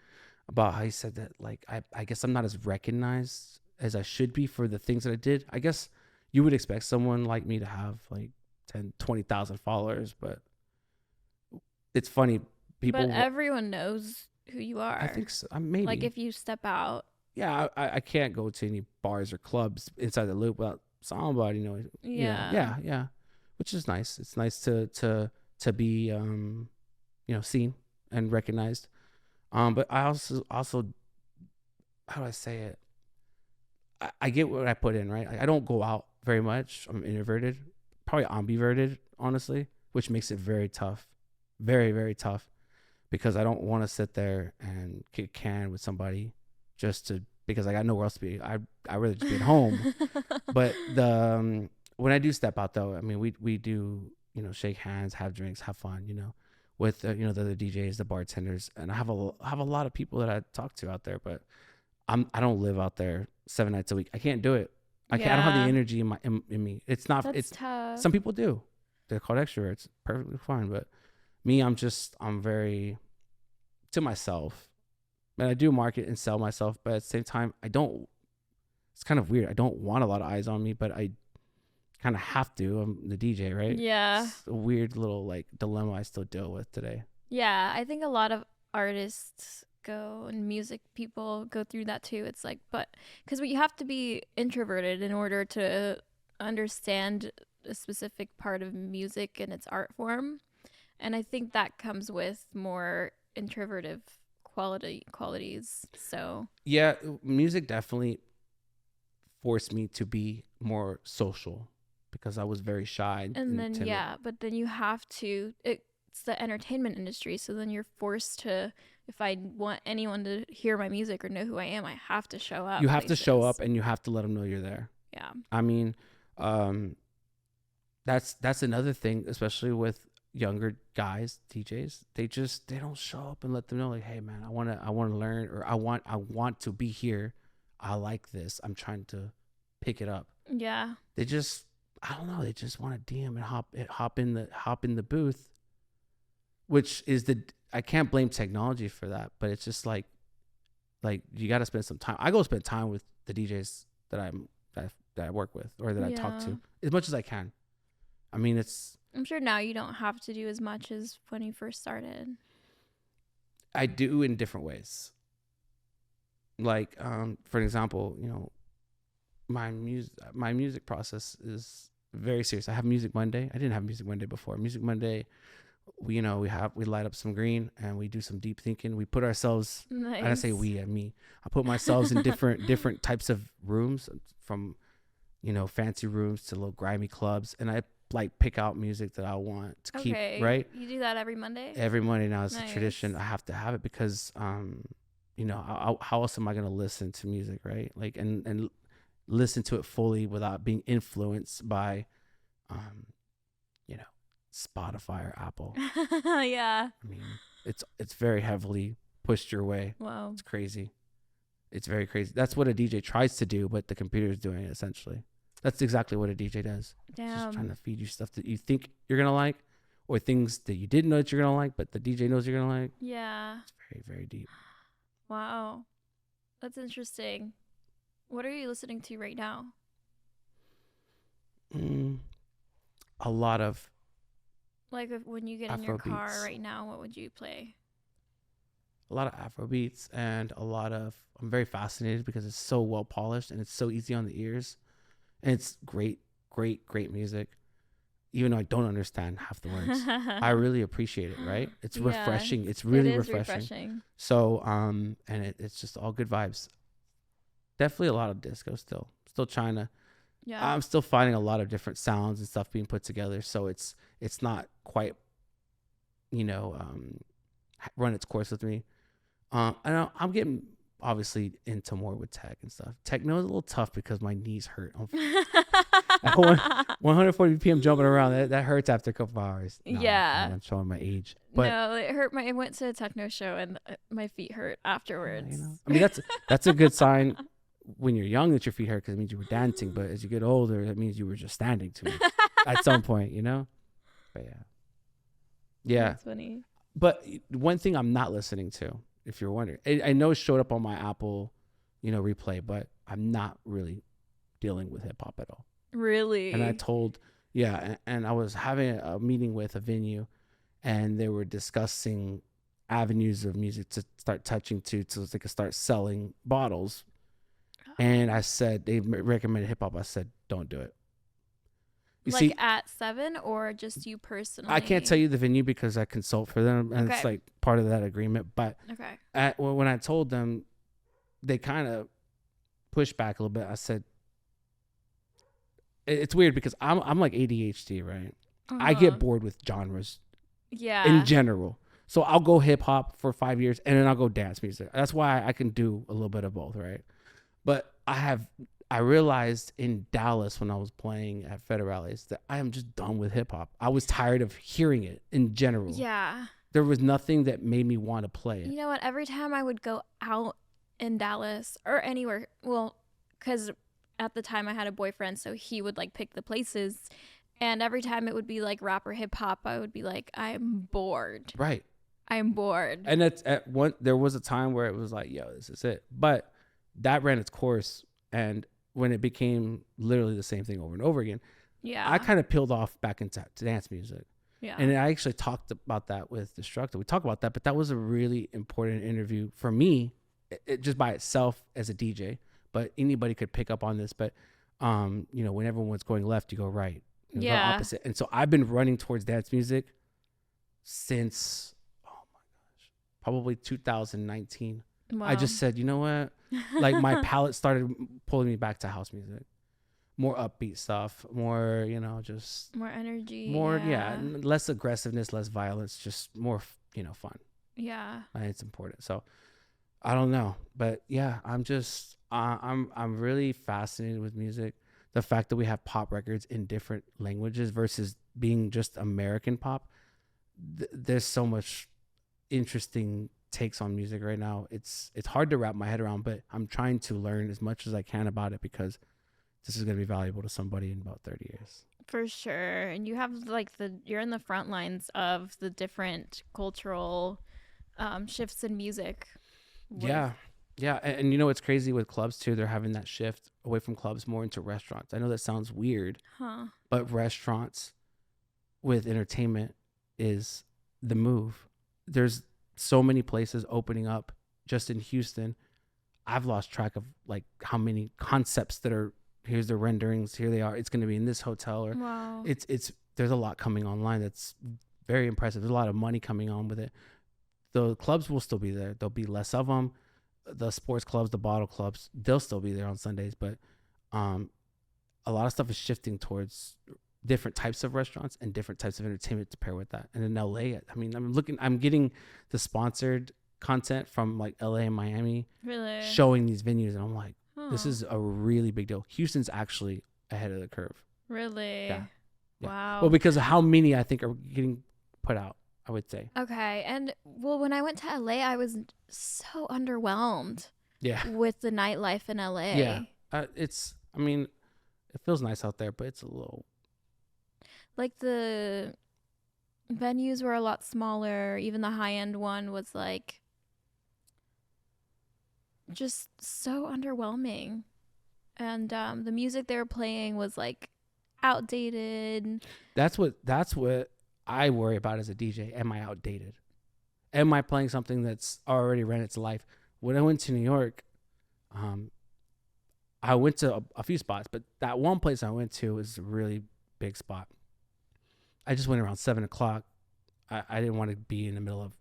about how he said that, like, I guess I'm not as recognized as I should be for the things that I did. I guess you would expect someone like me to have like 10, 20,000 followers, but it's funny. people. But everyone knows who you I are. think so, maybe. Like if you step out. Yeah, I can't go to any bars or clubs inside the loop without somebody knowing. Yeah. Yeah, which is nice. It's nice to be seen and recognized. But I also how do I say it? I get what I put in, right? Like, I don't go out very much. I'm introverted, probably ambiverted, honestly, which makes it very tough, very very tough, because I don't want to sit there and kick a can with somebody because I got nowhere else to be. I rather just be at home. But when I do step out though, I mean we do shake hands, have drinks, have fun, with the other DJs, the bartenders, and I have a lot of people that I talk to out there, but I don't live out there 7 nights a week. I can't do it. I can't. I don't have the energy in me. It's not. That's tough. Some people do. They're called extroverts. Perfectly fine. But me, I'm very to myself, and I do market and sell myself. But at the same time, I don't. It's kind of weird. I don't want a lot of eyes on me, but I kind of have to. I'm the DJ, right? Yeah. It's a weird little dilemma I still deal with today. Yeah, I think a lot of artists and music people go through that too. It's like, but because you have to be introverted in order to understand a specific part of music and its art form, and I think that comes with more introvertive qualities. So yeah, music definitely forced me to be more social because I was very shy and then timid. But then you have to. It's the entertainment industry, so then you're forced to. If I want anyone to hear my music or know who I am, I have to show up. You have to show up, and you have to let them know you're there. Yeah. I mean, that's another thing, especially with younger guys, DJs. They don't show up and let them know, like, hey man, I wanna learn, or I want to be here. I like this. I'm trying to pick it up. Yeah. They just, I don't know. They just want to DM and hop in the booth, which is I can't blame technology for that, but it's just like you got to spend some time. I go spend time with the DJs that I work with or that I talk to as much as I can. I mean, I'm sure now you don't have to do as much as when you first started. I do in different ways. Like, for example, my music process is very serious. I have Music Monday. I didn't have Music Monday before. Music Monday, we light up some green and we do some deep thinking. We put ourselves. Nice. I say we and me. I put myself in different types of rooms, from fancy rooms to little grimy clubs, and I pick out music that I want to keep. Right. You do that every Monday. Every Monday now. It's a tradition. I have to have it because how else am I going to listen to music, right? Like, and listen to it fully without being influenced by, Spotify or Apple. Yeah. I mean, it's very heavily pushed your way. Wow. It's crazy. It's very crazy. That's what a DJ tries to do, but the computer is doing it essentially. That's exactly what a DJ does. Damn. It's just trying to feed you stuff that you think you're going to like, or things that you didn't know that you're going to like, but the DJ knows you're going to like. Yeah. It's very, very deep. Wow. That's interesting. What are you listening to right now? A lot of when you get in your car right now, what would you play? A lot of Afro beats and I'm very fascinated because it's so well polished and it's so easy on the ears. And it's great, great, great music. Even though I don't understand half the words, I really appreciate it, right? It's refreshing. It's really refreshing. So, and it's just all good vibes. Definitely a lot of disco still trying to, I'm still finding a lot of different sounds and stuff being put together. So it's not quite, run its course with me. I'm getting obviously into more with tech and stuff. Techno is a little tough because my knees hurt. 140 BPM jumping around, that hurts after a couple hours. I'm showing my age. But no, it hurt. I went to a techno show and my feet hurt afterwards. I mean, that's a good sign when you're young that your feet hurt, because it means you were dancing. But as you get older, it means you were just standing to it at some point, But yeah. That's funny. But one thing I'm not listening to, if you're wondering, I know it showed up on my Apple, replay, but I'm not really dealing with hip hop at all. Really? And I told, and I was having a meeting with a venue, and they were discussing avenues of music to start touching so they could start selling bottles. And I said, they recommended hip hop. I said, don't do it. You like see, at 7 or just you personally? I can't tell you the venue because I consult for them, and Okay. it's like part of that agreement. But Okay. when I told them, they kind of pushed back a little bit. I said, it's weird because I'm like ADHD, right? I get bored with genres Yeah. in general. So I'll go hip hop for 5 years and then I'll go dance music. That's why I can do a little bit of both, right? But I realized in Dallas when I was playing at Federales that I am just done with hip hop. I was tired of hearing it in general. Yeah. There was nothing that made me want to play it. You know what? Every time I would go out in Dallas or anywhere, well, because at the time I had a boyfriend, so he would like pick the places. And every time it would be like rap or hip hop, I would be like, I'm bored. Right. I'm bored. And there was a time where it was like, yo, this is it. But that ran its course. And when it became literally the same thing over and over again, I kind of peeled off back into dance music. Yeah. And I actually talked about that with Destructor. We talked about that, but that was a really important interview for me, it just by itself as a DJ. But anybody could pick up on this. But, when everyone's going left, you go right. The opposite. And so I've been running towards dance music since, oh my gosh, probably 2019. Wow. I just said, you know what? Like my palette started pulling me back to house music. More upbeat stuff, more, just more energy. More, less aggressiveness, less violence, just more, fun. Yeah. And it's important. So I don't know. But yeah, I'm really fascinated with music. The fact that we have pop records in different languages versus being just American pop. There's so much interesting takes on music right now. It's hard to wrap my head around, but I'm trying to learn as much as I can about it because this is going to be valuable to somebody in about 30 years. For sure. And you have you're in the front lines of the different cultural shifts in music. Yeah. And it's crazy with clubs too. They're having that shift away from clubs more into restaurants. I know that sounds weird, but restaurants with entertainment is the move. There's so many places opening up just in Houston. I've lost track of like how many concepts that are, here's the renderings, here they are. It's going to be in this hotel, or wow. There's a lot coming online that's very impressive. There's a lot of money coming on with it. The clubs will still be there. There'll be less of them. The sports clubs, the bottle clubs, they'll still be there on Sundays, but a lot of stuff is shifting towards different types of restaurants and different types of entertainment to pair with that. And in LA, I'm getting the sponsored content from like LA and Miami, really showing these venues, and I'm like, this is a really big deal. Houston's actually ahead of the curve. Really? Yeah. Wow. Well, because of how many I think are getting put out, I would say. Okay. And when I went to LA, I was so underwhelmed. Yeah. With the nightlife in LA. Yeah. It feels nice out there, but it's a little. Like the venues were a lot smaller. Even the high end one was like just so underwhelming. And the music they were playing was like outdated. That's what I worry about as a DJ. Am I outdated? Am I playing something that's already ran its life? When I went to New York, I went to a few spots, but that one place I went to was a really big spot. I just went around 7:00. I didn't want to be in the middle of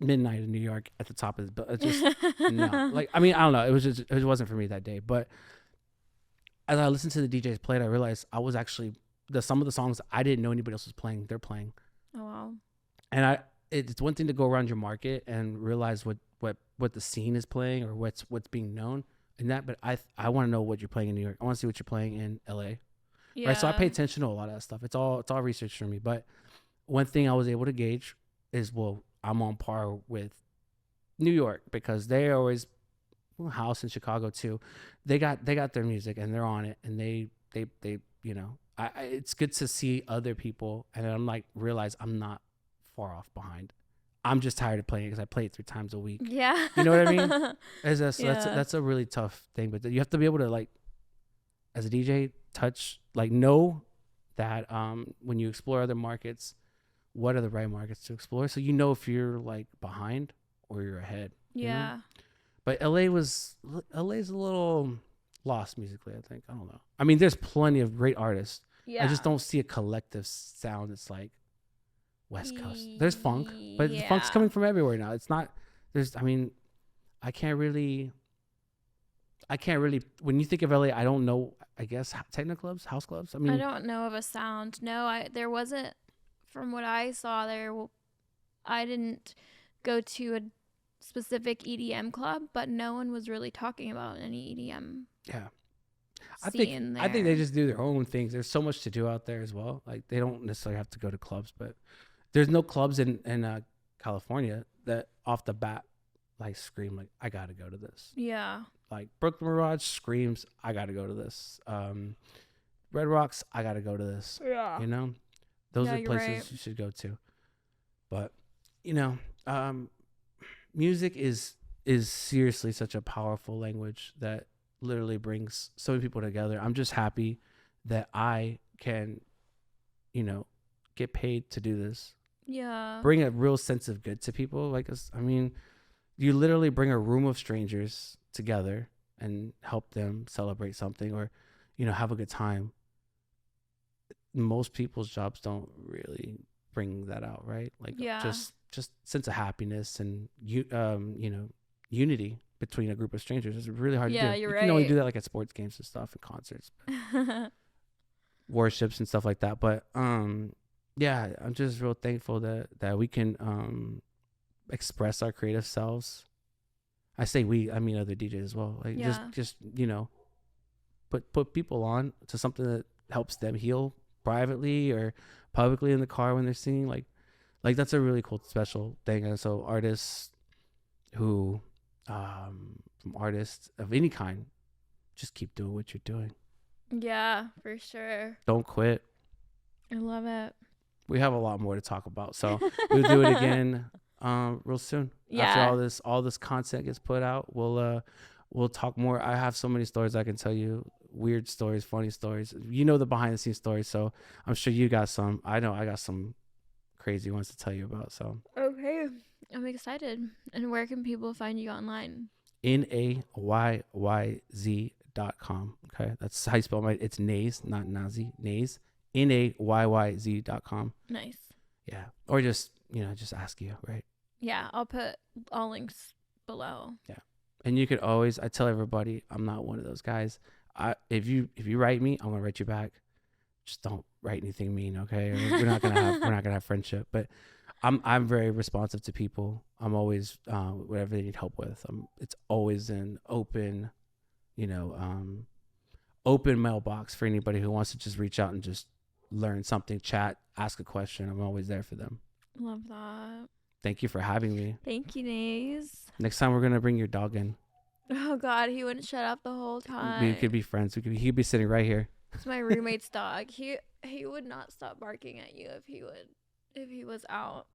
midnight in New York at the top of the, just no. Like, I don't know. It wasn't for me that day. But as I listened to the DJs play it, I realized I was actually some of the songs I didn't know anybody else was playing. They're playing. Oh wow. And it's one thing to go around your market and realize what the scene is playing or what's being known and that, but I want to know what you're playing in New York. I want to see what you're playing in LA. Yeah. Right. So I pay attention to a lot of that stuff. It's all research for me. But one thing I was able to gauge is, well, I'm on par with New York because they always, House in Chicago too. They got their music and they're on it, and they it's good to see other people, and I'm like, realize I'm not far off behind. I'm just tired of playing it because I play it 3 times a week. Yeah. You know what I mean? That's a really tough thing, but you have to be able to, like, as a DJ, know that when you explore other markets, what are the right markets to explore, so you know if you're like behind or you're ahead. You know? Yeah. But LA's a little lost musically, I think. I don't know. I mean, there's plenty of great artists. Yeah. I just don't see a collective sound that's like West Coast. There's funk, but the funk's coming from everywhere now. It's not. There's. I mean, I can't really. When you think of LA, I don't know. I guess techno clubs, house clubs. I mean, I don't know of a sound. No, there wasn't. From what I saw there, I didn't go to a specific EDM club, but no one was really talking about any EDM. Yeah. I Scene think they just do their own things. There's so much to do out there as well. Like they don't necessarily have to go to clubs, but there's no clubs in California that off the bat like scream like I gotta go to this. Yeah. Like Brooklyn Mirage screams I gotta go to this. Red Rocks I gotta go to this. Yeah. You know, those are places right. you should go to. But you know, music is seriously such a powerful language that literally brings so many people together. I'm just happy that I can, you know, get paid to do this. Yeah. Bring a real sense of good to people. Like, I mean, you literally bring a room of strangers together and help them celebrate something or, you know, have a good time. Most people's jobs don't really bring that out, right? Like, just sense of happiness and you know, unity between a group of strangers is really hard to do. You're you right. can only do that like at sports games and stuff and concerts, worships and stuff like that. But yeah, I'm just real thankful that we can express our creative selves. I say we, I mean other DJs as well. Like just you know, put people on to something that helps them heal privately or publicly in the car when they're singing. Like that's a really cool special thing. And so artists who from artists of any kind, just keep doing what you're doing. Yeah, for sure. Don't quit. I love it. We have a lot more to talk about, so we'll do it again real soon. Yeah. After all this content gets put out, we'll talk more. I have so many stories I can tell you, weird stories, funny stories. You know the behind the scenes stories, so I'm sure you got some. I know I got some crazy ones to tell you about. So okay, I'm excited. And where can people find you online? Nayyz.com. Okay, that's how you spell my. It's Nayyz, not Nazi. Nayyz. Nayyz.com. Nice. Yeah, or just just ask you, right? Yeah, I'll put all links below. Yeah, and you could always. I tell everybody, I'm not one of those guys. If you write me, I'm gonna write you back. Just don't write anything mean, okay? Or we're not gonna have friendship. But I'm very responsive to people. I'm always whatever they need help with. It's always an open, open mailbox for anybody who wants to just reach out and just learn something, chat, ask a question. I'm always there for them. Love that. Thank you for having me. Thank you, Nayyz. Next time we're gonna bring your dog in. Oh God, he wouldn't shut up the whole time. We could be friends. He'd be sitting right here. It's my roommate's dog. He would not stop barking at you if he was out.